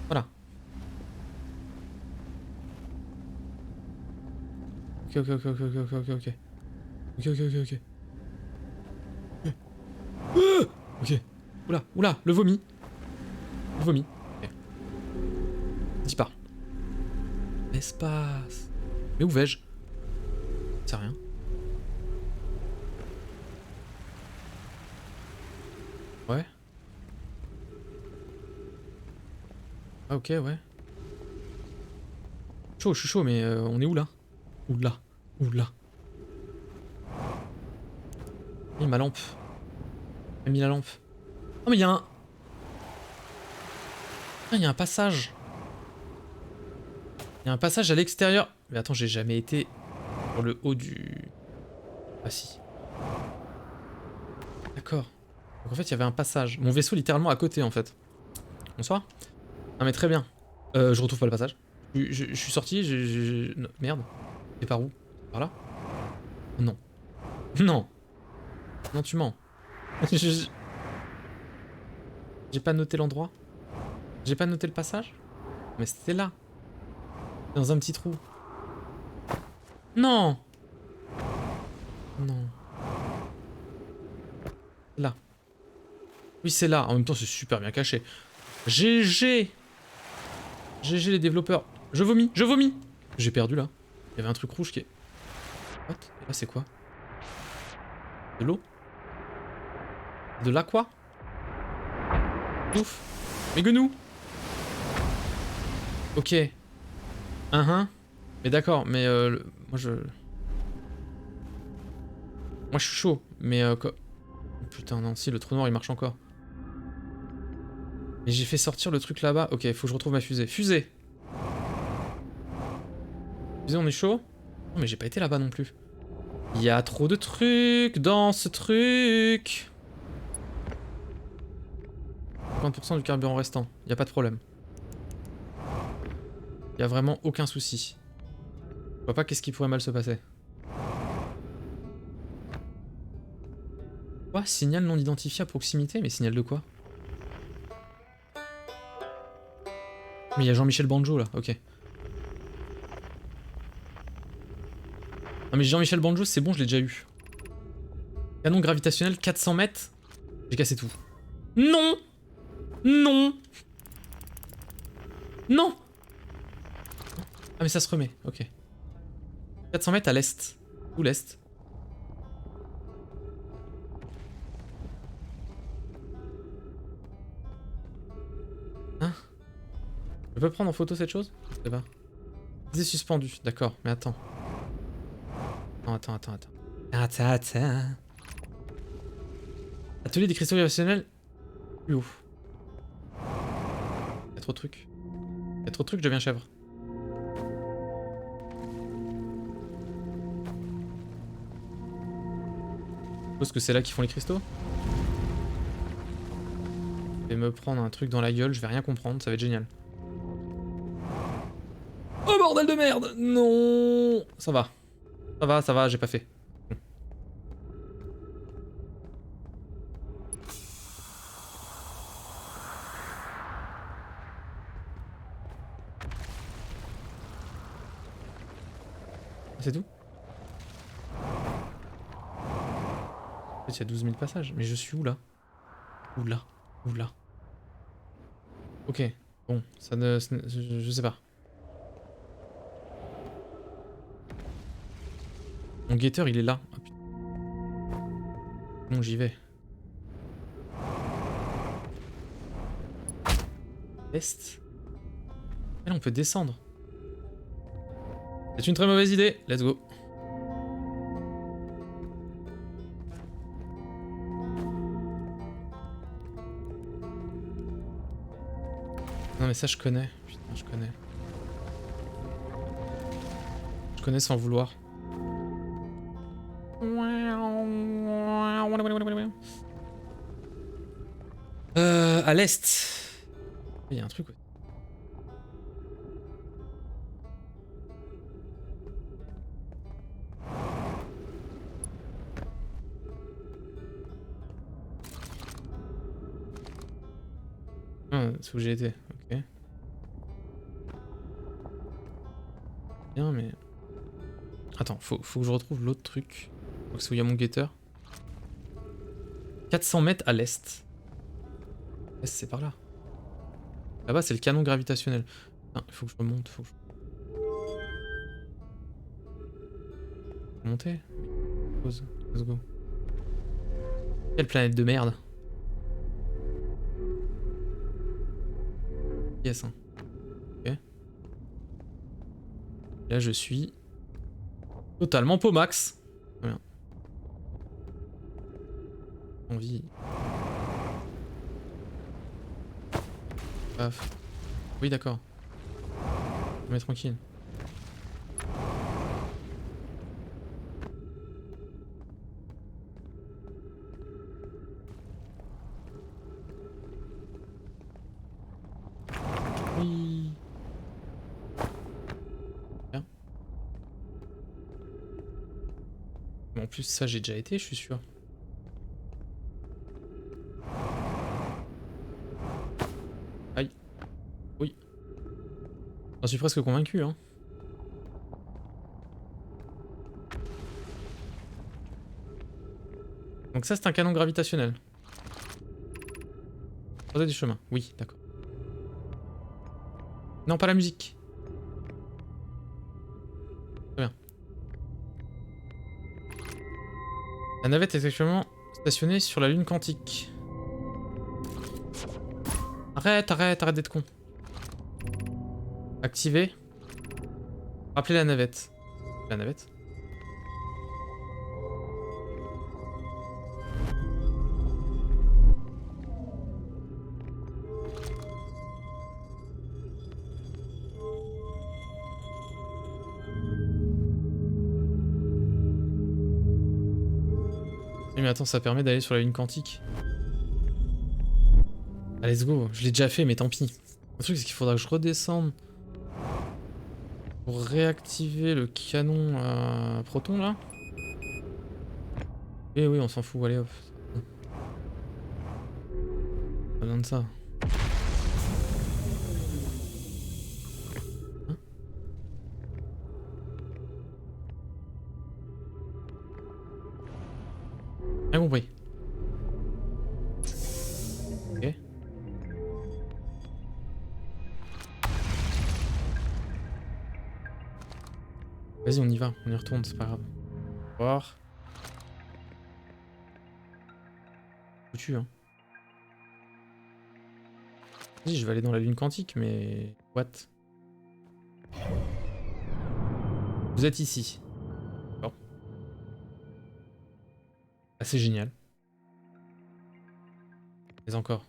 Voilà. Ok, ok, ok, ok, ok, ok, ok. Ok, ok, ok, ok. Ok. Oula, oula, le vomi. Le vomi. Ok. Dis pas. Espace. Mais où vais-je? C'est rien. Ouais. Ah ok, ouais. Chaud, je suis chaud, mais on est où là? Oula, oula. J'ai mis ma lampe. J'ai mis la lampe. Oh mais il y a un... Ah, il y a un passage. Il y a un passage à l'extérieur. Mais attends, j'ai jamais été sur le haut du... Ah si. D'accord. Donc en fait, il y avait un passage. Mon vaisseau littéralement à côté en fait. Bonsoir. Ah mais très bien. Je retrouve pas le passage. Je suis sorti, non, merde. C'est par où? Par là? Non. Non. Non, tu mens. Je- J'ai pas noté l'endroit. J'ai pas noté le passage. Mais c'était là. Dans un petit trou. Non. Non. Là. Oui, c'est là. En même temps, c'est super bien caché. GG. GG les développeurs. Je vomis, je vomis. J'ai perdu là. Il y avait un truc rouge qui est... What? Et là, c'est quoi? De l'eau? De l'aqua? Ouf. Mais Gnou. Ok. Mais d'accord, mais moi je... Moi je suis chaud, mais quoi... Putain non, si le trou noir il marche encore. Mais j'ai fait sortir le truc là-bas. Ok, faut que je retrouve ma fusée. Fusée! Fusée, on est chaud? Non mais j'ai pas été là-bas non plus. Il y a trop de trucs dans ce truc. 50% du carburant restant, y a pas de problème. Y a vraiment aucun souci. Je vois pas qu'est-ce qui pourrait mal se passer. Quoi? Signal non identifié à proximité? Mais signal de quoi? Mais il y a Jean-Michel Banjo là, ok. Non mais Jean-Michel Banjo c'est bon, je l'ai déjà eu. Canon gravitationnel 400 mètres. J'ai cassé tout. Non! Non! Non! Ah mais ça se remet, ok. 400 mètres à l'est. Où l'est? Hein? Je peux prendre en photo cette chose? Je sais pas. C'est suspendu, d'accord, mais attends. Attends. Atelier des cristaux gravitationnels. Plus haut. Y'a trop de trucs. Y'a trop de trucs, je deviens chèvre. Je suppose que c'est là qu'ils font les cristaux. Je vais me prendre un truc dans la gueule, je vais rien comprendre, ça va être génial. Oh bordel de merde! Non! Ça va. Ça va, j'ai pas fait. C'est tout? En fait, il y a 12 000 passages. Mais je suis où là? Où là? Où là? Ok. Bon, ça ne... je sais pas. Mon guetteur, il est là. Oh, putain. Bon, j'y vais. Est. Et là, on peut descendre. C'est une très mauvaise idée. Let's go. Non mais ça je connais. Putain, je connais. Je connais sans vouloir. À l'est. Il y a un truc. Ah, c'est où j'ai été. Ok. Bien, mais. Attends, faut que je retrouve l'autre truc. Donc c'est où il y a mon guetteur. 400 mètres à l'est. L'est, c'est par là. Là-bas, c'est le canon gravitationnel. Il faut que je remonte. Faut monter. Pause. Let's go. Quelle planète de merde. Yes. Hein. Ok. Là, je suis totalement Pomax. Très bien. Envie. Paf. Oui, d'accord. Mais tranquille. Oui. Bien. Bon, en plus, ça, j'ai déjà été, je suis sûr. Aïe. Oui. J'en suis presque convaincu, hein. Donc ça, c'est un canon gravitationnel. Croisée du chemin. Oui, d'accord. Non, pas la musique. Très bien. La navette est actuellement stationnée sur la lune quantique. Arrête d'être con. Activer. Rappeler la navette. La navette. Oui, mais attends, ça permet d'aller sur la lune quantique. Allez, let's go. Je l'ai déjà fait, mais tant pis. Le truc, c'est qu'il faudra que je redescende pour réactiver le canon à proton, là. Eh oui, on s'en fout, allez hop. Pas besoin de ça. Hein? Rien compris. Ok. Vas-y, on y va, on y retourne, c'est pas grave. Au revoir. Foutu, hein. Vas-y, je vais aller dans la lune quantique, mais... What? Vous êtes ici. Bon. Ah, c'est génial. Mais encore.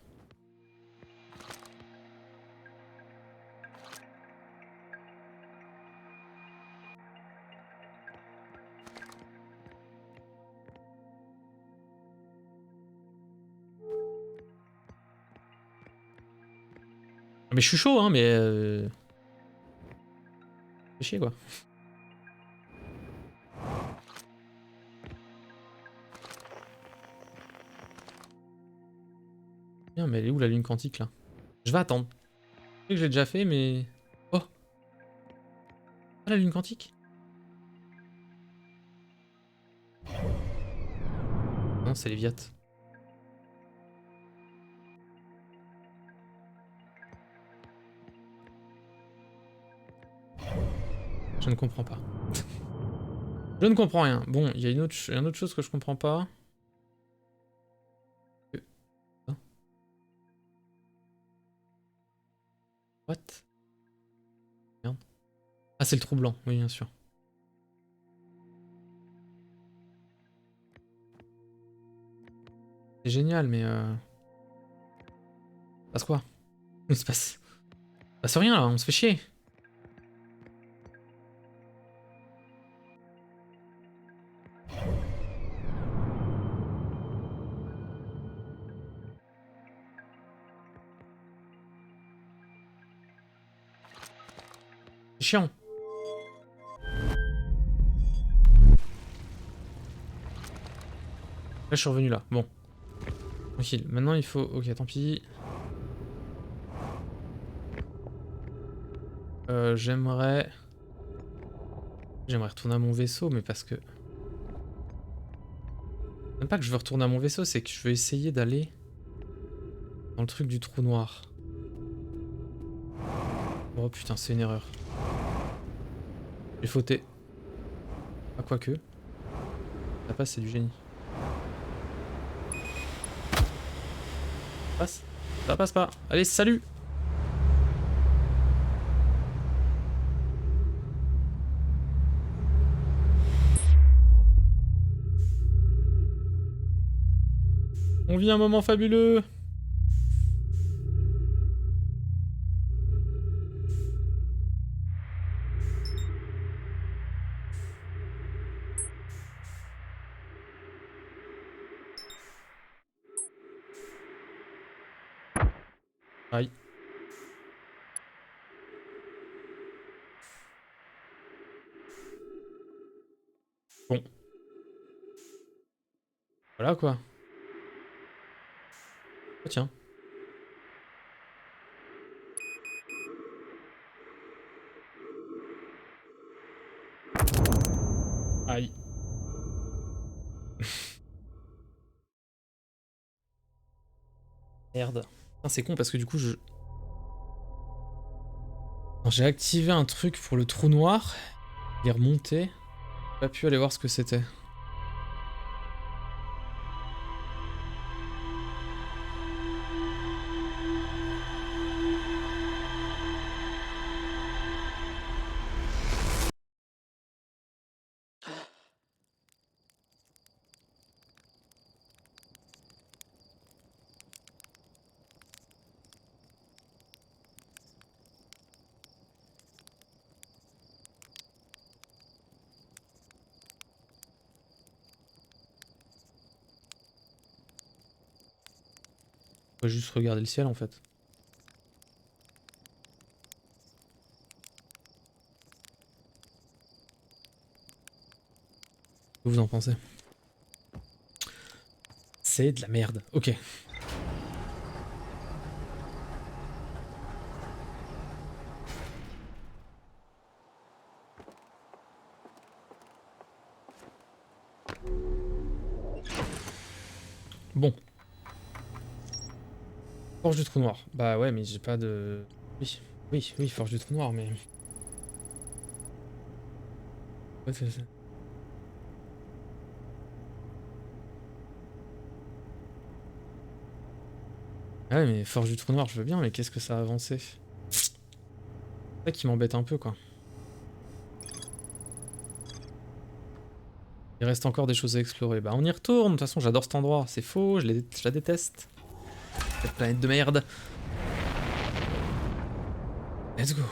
Mais je suis chaud, hein, mais... Fais chier, quoi. Bien, mais elle est où la lune quantique, là? Je vais attendre. Je sais que je l'ai déjà fait, mais... Oh! Ah, la lune quantique? Non, c'est les Viat. Je ne comprends pas. Je ne comprends rien. Bon, il y a une autre chose que je comprends pas. What? Merde. Ah, c'est le trou blanc, oui, bien sûr. C'est génial, mais passe quoi? Il se passe rien là, on se fait chier. C'est chiant. Là, je suis revenu là. Bon. Tranquille. Maintenant, il faut... Ok, tant pis. J'aimerais retourner à mon vaisseau, mais parce que... Même pas que je veux retourner à mon vaisseau, c'est que je veux essayer d'aller dans le truc du trou noir. Oh putain, c'est une erreur. J'ai fauté. Ah, quoique. Ça passe, c'est du génie. Ça passe? Ça passe pas. Allez, salut! On vit un moment fabuleux! Aïe. Bon. Voilà quoi. Oh tiens. Aïe. Merde. C'est con parce que du coup je... J'ai activé un truc pour le trou noir. Il est remonté. J'ai pas pu aller voir ce que c'était. On va juste regarder le ciel en fait. Que vous en pensez? C'est de la merde. Ok. Bon. Forge du trou noir. Bah ouais, mais j'ai pas de... Oui, oui, oui, forge du trou noir, mais... Ouais, c'est... Ah ouais, mais forge du trou noir, je veux bien, mais qu'est-ce que ça a avancé? C'est ça qui m'embête un peu, quoi. Il reste encore des choses à explorer. Bah on y retourne, de toute façon j'adore cet endroit. C'est faux, je la déteste. Cette planète de merde. Let's go.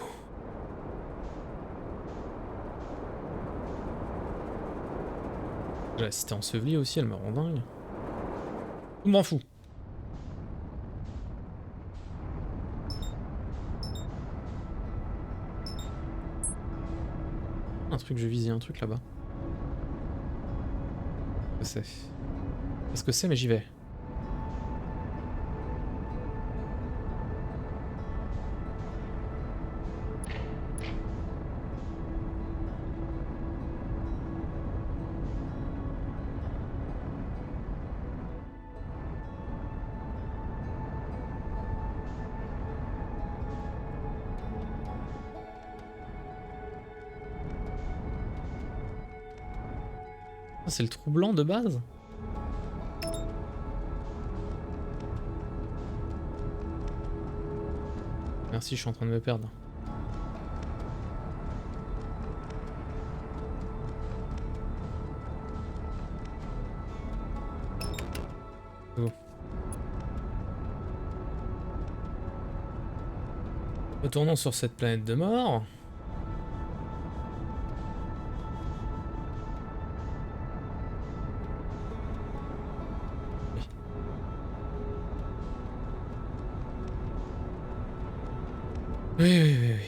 La cité ensevelie aussi, elle me rend dingue. Je m'en fous. Un truc, je visais un truc là-bas. Qu'est-ce que c'est? Qu'est-ce que c'est, mais j'y vais. Ah, c'est le trou blanc de base? Merci, je suis en train de me perdre. Oh. Retournons sur cette planète de mort. Oui, oui, oui, oui.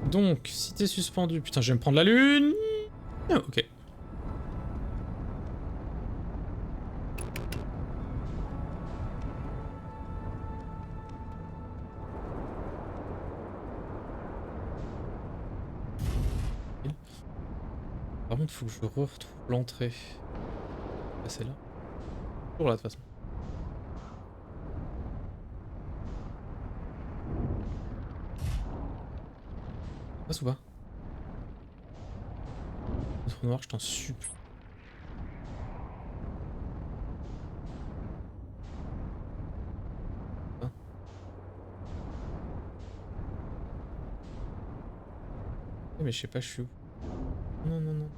Donc, si t'es suspendu... Putain, je vais me prendre la lune. Ah, ok. Par contre, faut que je retrouve l'entrée. Ah, c'est là. Toujours là, de toute façon. Passe ou pas? Le trou noir, je t'en supplie. Hein? Mais je sais pas, je suis où? Non, non, non.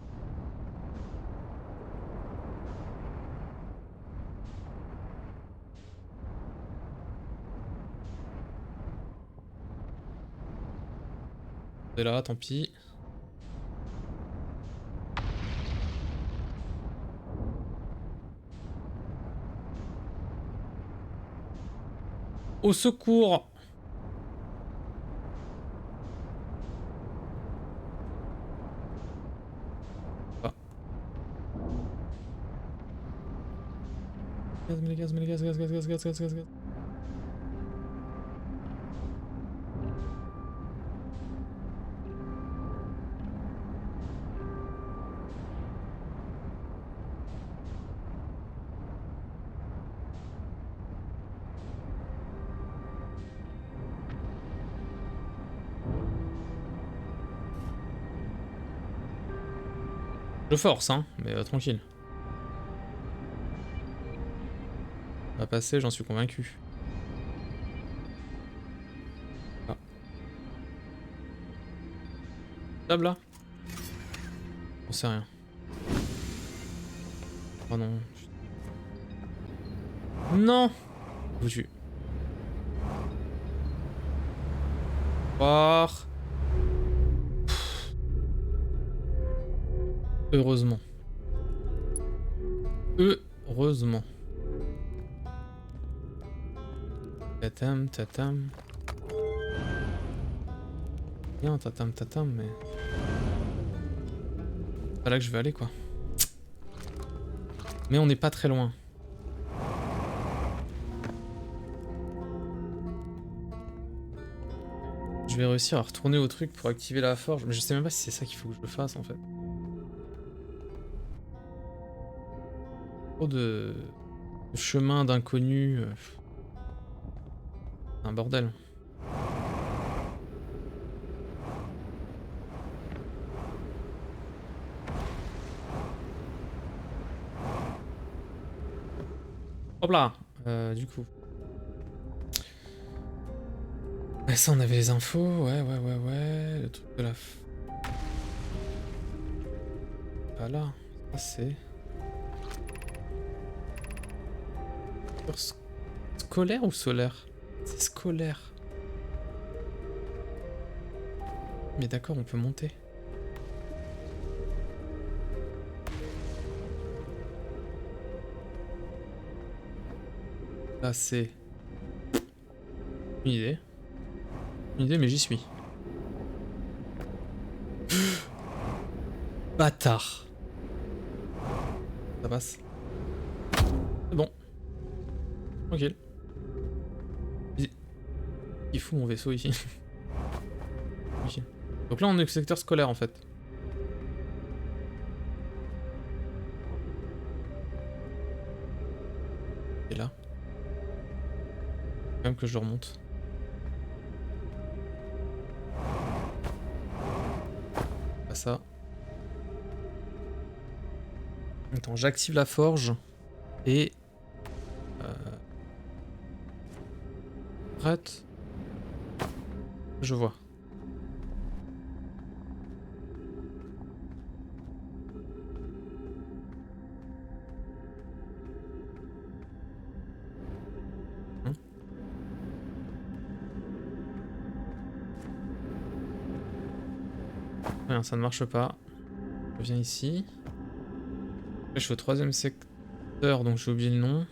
C'est là, tant pis. Au secours! Ah. Gaz, mais les gaz, mais les gaz, gaz, gaz, gaz, gaz, gaz, gaz, gaz. Je force, hein, mais tranquille. Ça va passer, j'en suis convaincu. Ah. Table là? On sait rien. Oh non. Non! Foutu. Voir. Heureusement. Heureusement. Tatam, tatam. Bien, tatam, tatam, mais... C'est pas là que je vais aller, quoi. Mais on n'est pas très loin. Je vais réussir à retourner au truc pour activer la forge, mais je sais même pas si c'est ça qu'il faut que je fasse, en fait. Trop de chemin d'inconnu. Un bordel. Hop là. Du coup. Ouais, ça on avait les infos. Ouais, ouais, ouais, ouais. Le truc de la... Pas là. Ça c'est... Scolaire ou solaire? C'est scolaire. Mais d'accord, on peut monter. Là c'est... Une idée. Une idée, mais j'y suis. Bâtard. Ça passe. C'est bon. Tranquille. Il fout mon vaisseau ici. Ok. Donc là on est au secteur scolaire en fait. Et là. Quand même que je le remonte. Pas ça. Attends, j'active la forge. Et... Arrête. Je vois. Rien, ça ne marche pas. Je viens ici. Après, je suis au 3ème secteur, donc j'ai oublié le nom.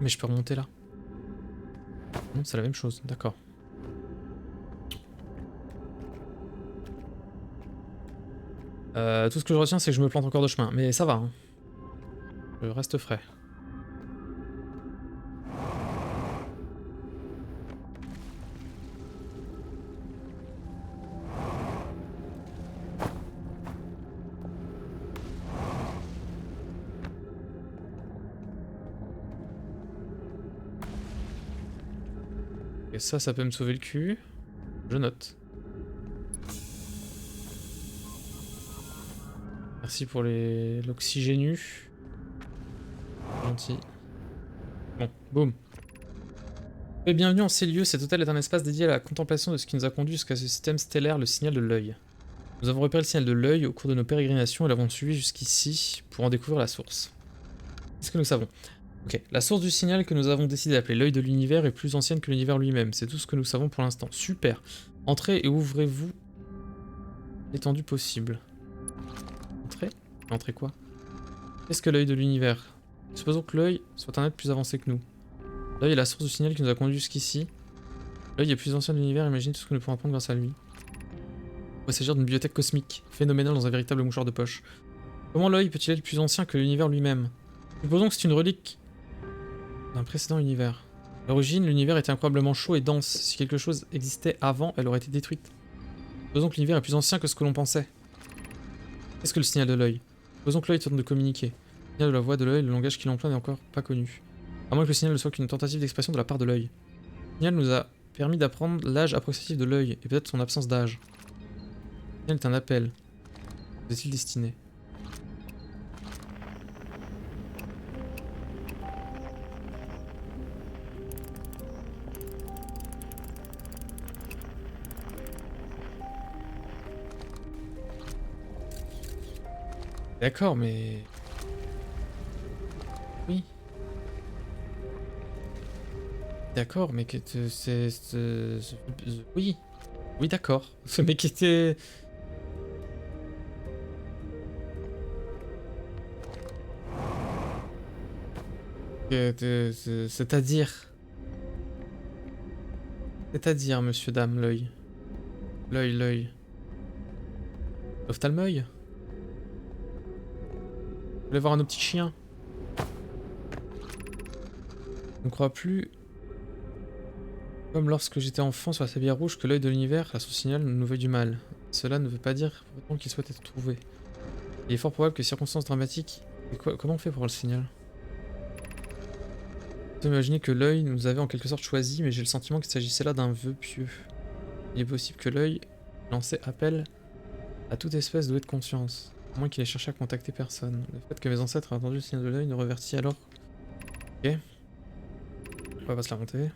Mais je peux remonter là. Non, c'est la même chose, d'accord. Tout ce que je retiens, c'est que je me plante encore de chemin. Mais ça va, hein. Je reste frais. Et ça peut me sauver le cul. Je note. Merci pour l'oxygénu. Gentil. Bon, boum. Et bienvenue en ces lieux, cet hôtel est un espace dédié à la contemplation de ce qui nous a conduit jusqu'à ce système stellaire, le signal de l'œil. Nous avons repéré le signal de l'œil au cours de nos pérégrinations et l'avons suivi jusqu'ici pour en découvrir la source. Qu'est-ce que nous savons? Ok, la source du signal que nous avons décidé d'appeler l'œil de l'univers est plus ancienne que l'univers lui-même, c'est tout ce que nous savons pour l'instant. Super. Entrez et ouvrez-vous l'étendue possible. Entrez? Entrez quoi? Qu'est-ce que l'œil de l'univers? Supposons que l'œil soit un être plus avancé que nous. L'œil est la source du signal qui nous a conduit jusqu'ici. L'œil est plus ancien de l'univers, imaginez tout ce que nous pourrons apprendre grâce à lui. Il va s'agir d'une bibliothèque cosmique, phénoménale dans un véritable mouchoir de poche. Comment l'œil peut-il être plus ancien que l'univers lui-même? Supposons que c'est une relique d'un précédent univers. À l'origine, l'univers était incroyablement chaud et dense. Si quelque chose existait avant, elle aurait été détruite. Supposons que l'univers est plus ancien que ce que l'on pensait. Qu'est-ce que le signal de l'œil? Supposons que l'œil tente de communiquer. Le signal de la voix de l'œil, le langage qu'il emploie n'est encore pas connu. À moins que le signal ne soit qu'une tentative d'expression de la part de l'œil. Le signal nous a permis d'apprendre l'âge approximatif de l'œil, et peut-être son absence d'âge. Le signal est un appel. Où est-il destiné? D'accord, mais... Oui. D'accord, mais que oui. Oui, d'accord. Ce mec était... C'est-à-dire... C'est-à-dire, monsieur, dame, l'œil. L'œil. L'ophtalmœil. Vous voulez voir un autre petit chien? Je ne crois plus... Comme lorsque j'étais enfant sur la sablière rouge, que l'œil de l'univers, la source signal, nous veut du mal. Cela ne veut pas dire pour autant qu'il souhaite être trouvé. Il est fort probable que circonstances dramatiques... Et comment on fait pour avoir le signal? Vous imaginez que l'œil nous avait en quelque sorte choisi, mais j'ai le sentiment qu'il s'agissait là d'un vœu pieux. Il est possible que l'œil lançait appel à toute espèce douée de conscience, à moins qu'il ait cherché à contacter personne. Le fait que mes ancêtres aient entendu le signal de l'œil nous revertit alors... Ok. On va se la monter.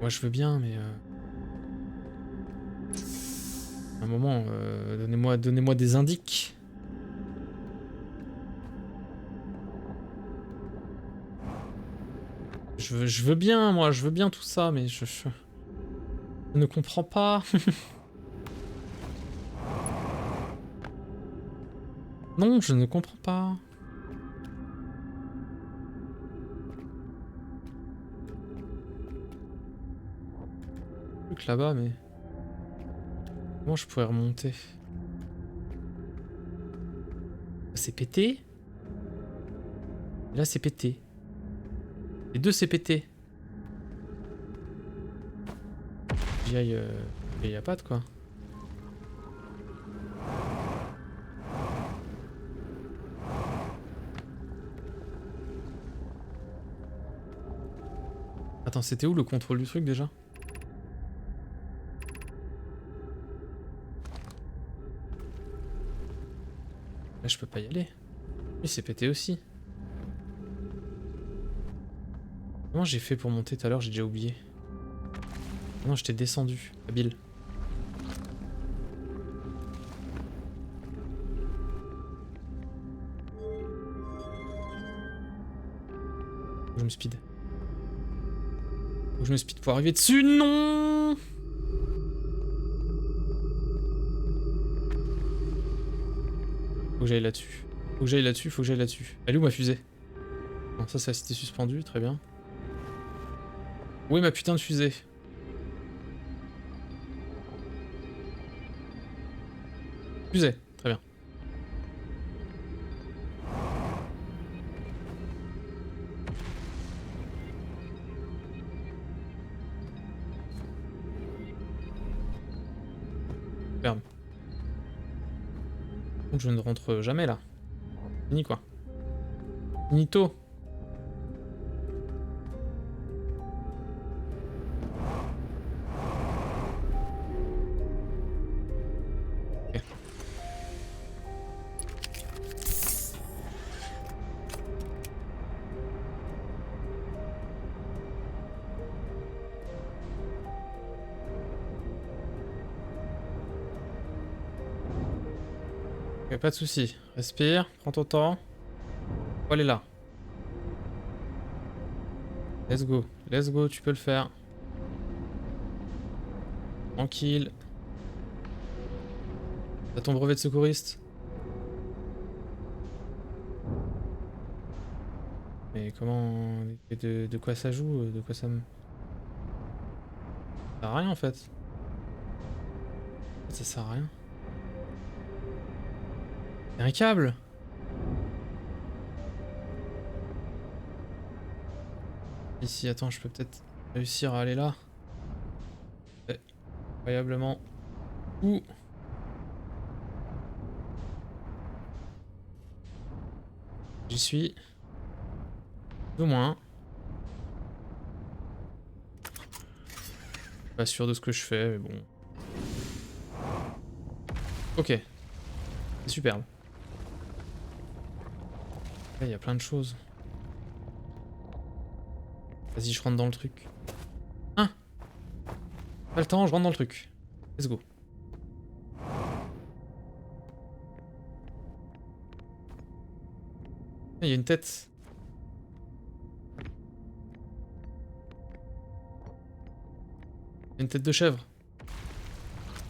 Moi je veux bien, mais... À un moment, donnez-moi des indices. Je veux bien, moi, je veux bien tout ça, mais je ne comprends pas. Non, je ne comprends pas. truc là-bas, mais... Comment je pourrais remonter? C'est pété. Et là, c'est pété. Les deux, c'est pété. J'y aille... Il y a pas de quoi. Attends, c'était où le contrôle du truc déjà? Là, je peux pas y aller. Oui, c'est pété aussi. Comment j'ai fait pour monter tout à l'heure? J'ai déjà oublié. Non, j'étais descendu. Habile. Je me speed. Faut que je me speed pour arriver dessus. Non! Faut que j'aille là-dessus. Faut que j'aille là-dessus, faut que j'aille là-dessus. Elle est où ma fusée? Non, ça c'est la cité suspendue, très bien. Où est ma putain de fusée? Fusée, très bien. Merde. Donc je ne rentre jamais là. Fini quoi. Finito. Ok. Ok, pas de soucis. Respire, prends ton temps. Faut aller là. Let's go, tu peux le faire. Tranquille. T'as ton brevet de secouriste? Mais comment... De quoi ça joue? De quoi ça me... Ça sert à rien en fait. Ça sert à rien. Y'a un câble! Ici, attends, je peux peut-être réussir à aller là. Ouais. Incroyablement. Ouh! J'y suis. Au moins. Pas sûr de ce que je fais, mais bon. Ok. C'est superbe. Là, il y a plein de choses. Vas-y, je rentre dans le truc. Hein? Pas le temps, je rentre dans le truc. Let's go. Il y a une tête. Il y a une tête de chèvre.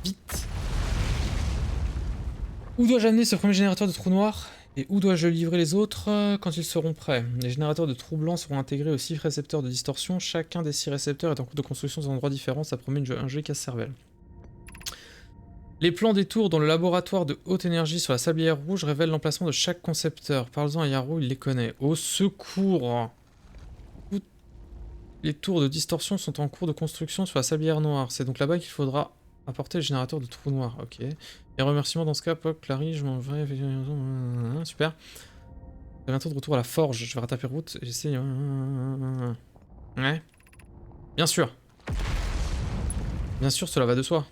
Vite. Où dois-je amener ce premier générateur de trous noirs? Et où dois-je livrer les autres quand ils seront prêts? Les générateurs de trous blancs seront intégrés aux 6 récepteurs de distorsion. Chacun des 6 récepteurs est en cours de construction dans un endroit différent. Ça promet un jeu casse-cervelle. Les plans des tours dans le laboratoire de haute énergie sur la sablière rouge révèlent l'emplacement de chaque concepteur. Parle-en à Yaro, il les connaît. Au secours! Toutes les tours de distorsion sont en cours de construction sur la sablière noire. C'est donc là-bas qu'il faudra apporter le générateur de trous noirs. Ok. Et remerciements dans ce cas, Pop, Clary, je m'en vais. Super. Bientôt de retour à la forge. Je vais rattraper route. J'essaie. Ouais. Bien sûr. Bien sûr, cela va de soi.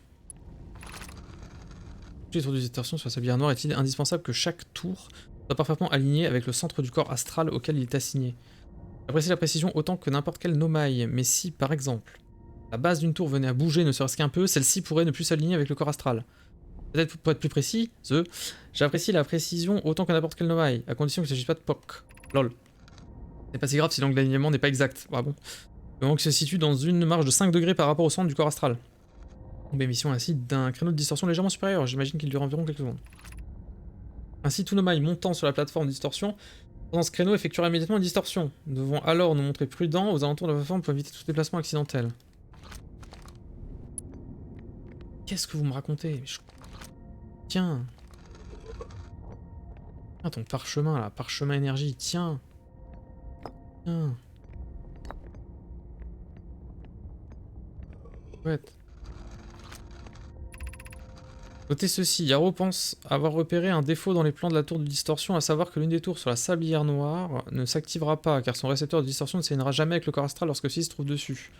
Les tours de distorsion sur la sablière noire est-il indispensable que chaque tour soit parfaitement aligné avec le centre du corps astral auquel il est assigné. J'apprécie la précision autant que n'importe quelle nomaille, mais si, par exemple, la base d'une tour venait à bouger ne serait-ce qu'un peu, celle-ci pourrait ne plus s'aligner avec le corps astral. Peut-être pour être plus précis, j'apprécie la précision autant que n'importe quelle nomaille, à condition qu'il ne s'agisse pas de POC. Lol. C'est pas si grave si l'angle d'alignement n'est pas exact. Ah bon. Le moment qu'il se situe dans une marge de 5 degrés par rapport au centre du corps astral. Émission ainsi d'un créneau de distorsion légèrement supérieur, j'imagine qu'il dure environ quelques secondes. Ainsi, tout nomaille montant sur la plateforme de distorsion dans ce créneau effectuera immédiatement une distorsion. Nous devons alors nous montrer prudents aux alentours de la plateforme pour éviter tout déplacement accidentel. Qu'est-ce que vous me racontez? Tiens. Ah, ton parchemin là, parchemin énergie, tiens. Tiens. Ouais. Notez ceci, Yaro pense avoir repéré un défaut dans les plans de la tour de distorsion, à savoir que l'une des tours sur la sablière noire ne s'activera pas, car son récepteur de distorsion ne s'alignera jamais avec le corps astral lorsque celui se trouve dessus.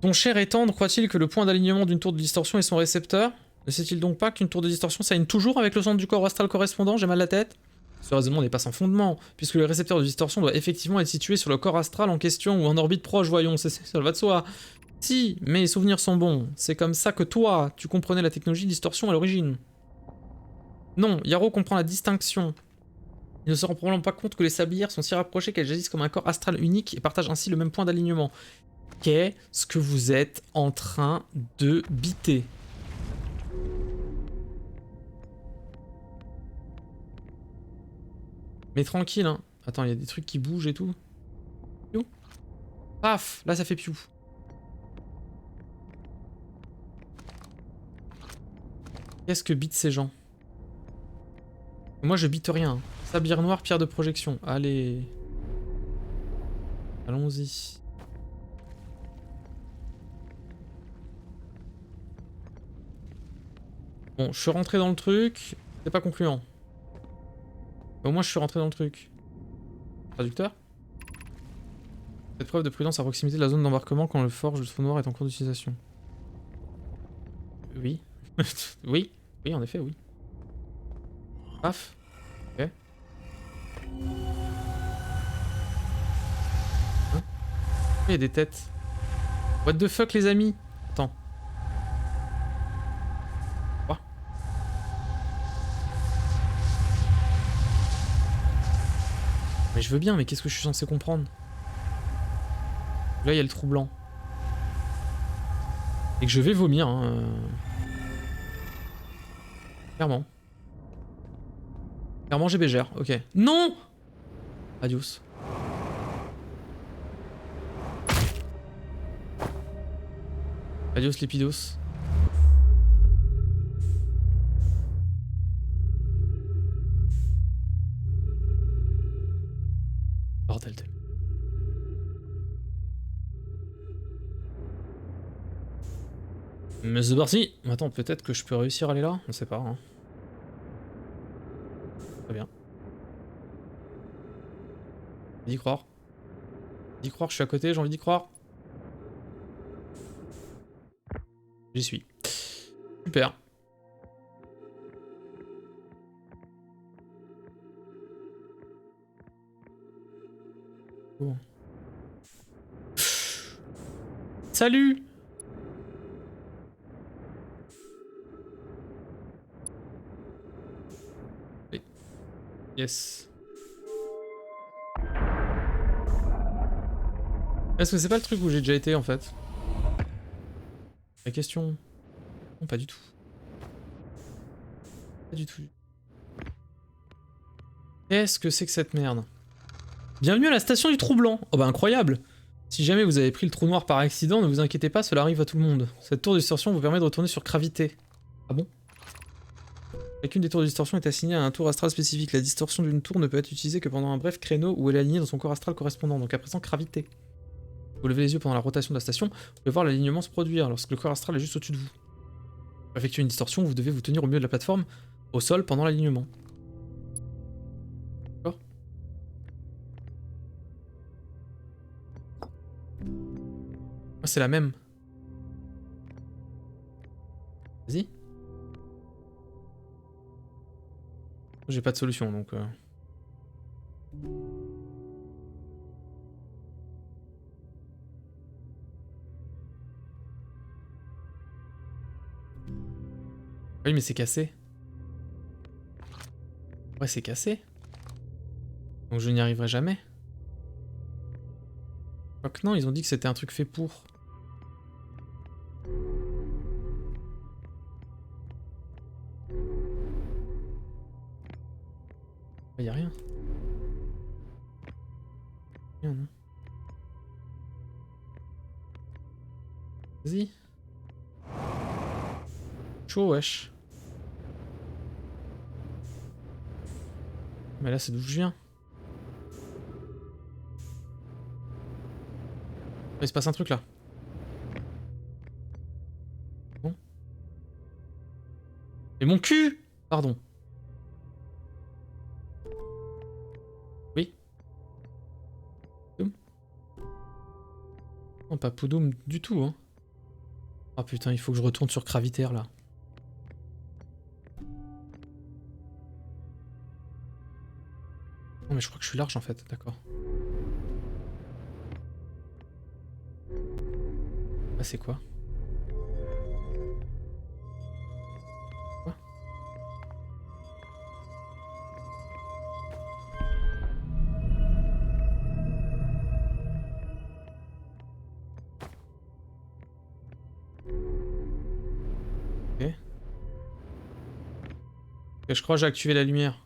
Ton cher et tendre croit-il que le point d'alignement d'une tour de distorsion est son récepteur? Ne sait-il donc pas qu'une tour de distorsion s'aligne toujours avec le centre du corps astral correspondant? J'ai mal la tête? Ce raisonnement n'est pas sans fondement, puisque le récepteur de distorsion doit effectivement être situé sur le corps astral en question ou en orbite proche, voyons, ça va de soi. Si, mes souvenirs sont bons, c'est comme ça que toi, tu comprenais la technologie de distorsion à l'origine. Non, Yaro comprend la distinction. Il ne se rend probablement pas compte que les sablières sont si rapprochées qu'elles agissent comme un corps astral unique et partagent ainsi le même point d'alignement. Qu'est-ce que vous êtes en train de biter? Mais tranquille, hein. Attends, il y a des trucs qui bougent et tout. Piou. Paf, là ça fait piou. Qu'est-ce que bitent ces gens? Moi je bite rien. Sablière noire, pierre de projection. Allez. Allons-y. Bon, je suis rentré dans le truc. C'est pas concluant. Mais au moins je suis rentré dans le truc. Traducteur? Cette preuve de prudence à proximité de la zone d'embarquement quand le forge de trou noir est en cours d'utilisation. Oui. Oui. Oui, en effet, oui. Paf. Ok. Hein? Il y a des têtes. What the fuck, les amis? Attends. Quoi? Mais je veux bien, mais qu'est-ce que je suis censé comprendre? Là, il y a le trou blanc. Et que je vais vomir, hein. Clairement. Clairement, j'ai bégère, ok. Non! Adios. Adios, Lépidos. Bordel de... Mais c'est parti. Attends, peut-être que je peux réussir à aller là? On sait pas, hein. Très bien. J'ai envie d'y croire. J'ai envie d'y croire, je suis à côté, j'ai envie d'y croire. J'y suis. Super. Bon. Salut! Oui. Yes. Est-ce que c'est pas le truc où j'ai déjà été en fait? La question... Non, pas du tout. Pas du tout. Qu'est-ce que c'est que cette merde? Bienvenue à la station du trou blanc. Oh bah incroyable. Si jamais vous avez pris le trou noir par accident, ne vous inquiétez pas, cela arrive à tout le monde. Cette tour de distorsion vous permet de retourner sur gravité. Ah bon? Chacune des tours de distorsion est assignée à un tour astral spécifique. La distorsion d'une tour ne peut être utilisée que pendant un bref créneau où elle est alignée dans son corps astral correspondant, donc à présent gravité. Vous levez les yeux pendant la rotation de la station, vous pouvez voir l'alignement se produire lorsque le corps astral est juste au-dessus de vous. Pour effectuer une distorsion, vous devez vous tenir au milieu de la plateforme, au sol, pendant l'alignement. D'accord? Ah, c'est la même. Vas-y. J'ai pas de solution, donc... Oui, mais c'est cassé. Ouais, c'est cassé. Donc je n'y arriverai jamais. Quoique non, ils ont dit que c'était un truc fait pour. Y a rien. Rien, non. Vas-y. Chaud, wesh. Mais là, c'est d'où je viens. Il se passe un truc là. Bon. Mais mon cul! Pardon. Oui. Poudoum. Non, pas Poudoum du tout, hein. Oh putain, il faut que je retourne sur Gravitaire là. Non mais je crois que je suis large en fait, d'accord. Ah c'est quoi? Quoi? Ok. Ok, je crois que j'ai activé la lumière.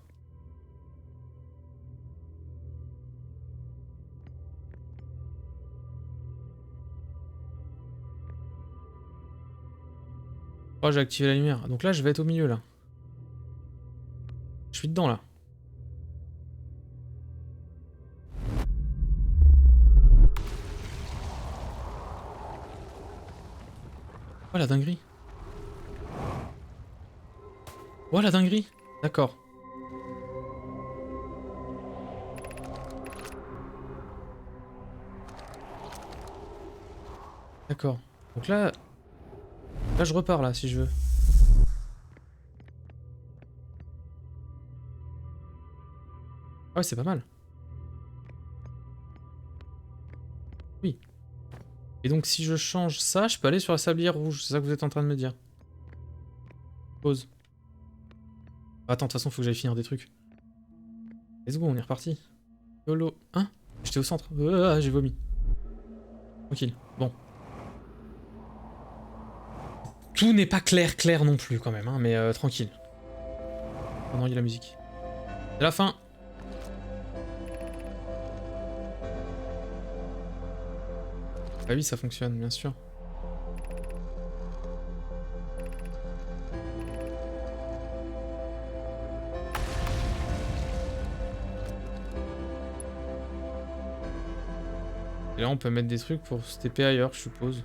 Oh, j'ai activé la lumière. Donc là, je vais être au milieu, là. Je suis dedans, là. Oh, la dinguerie. Oh, la dinguerie. D'accord. D'accord. Donc là... Là, je repars, là, si je veux. Ah ouais, c'est pas mal. Oui. Et donc, si je change ça, je peux aller sur la sablière rouge. C'est ça que vous êtes en train de me dire. Pause. Attends, de toute façon, faut que j'aille finir des trucs. Let's go, on est reparti. YOLO. Hein? J'étais au centre. Ah, j'ai vomi. Tranquille. Bon. Tout n'est pas clair non plus, quand même, hein, mais tranquille. Oh non, il y a la musique. C'est la fin. Ah oui, ça fonctionne, bien sûr. Et là, on peut mettre des trucs pour se TP ailleurs, je suppose.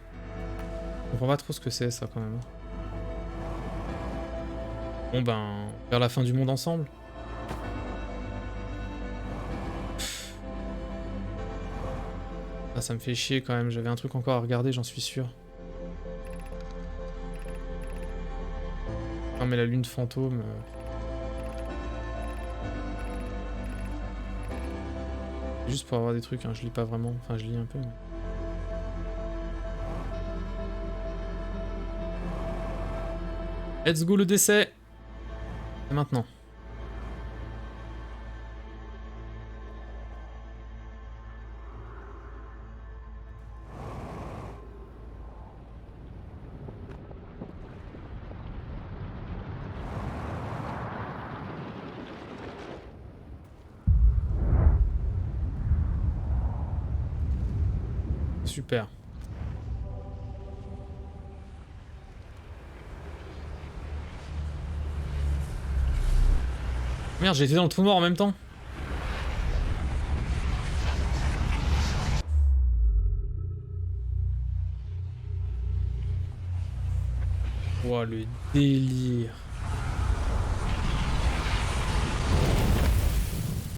Je comprends pas trop ce que c'est, ça, quand même. Bon, ben, vers la fin du monde ensemble. Ah, ça me fait chier, quand même. J'avais un truc encore à regarder, j'en suis sûr. Non, mais la lune fantôme... Juste pour avoir des trucs, hein, je lis pas vraiment. Enfin, je lis un peu, mais... Let's go le décès! Et maintenant. Super. Merde, j'ai été dans le trou noir en même temps. Ouah, le délire.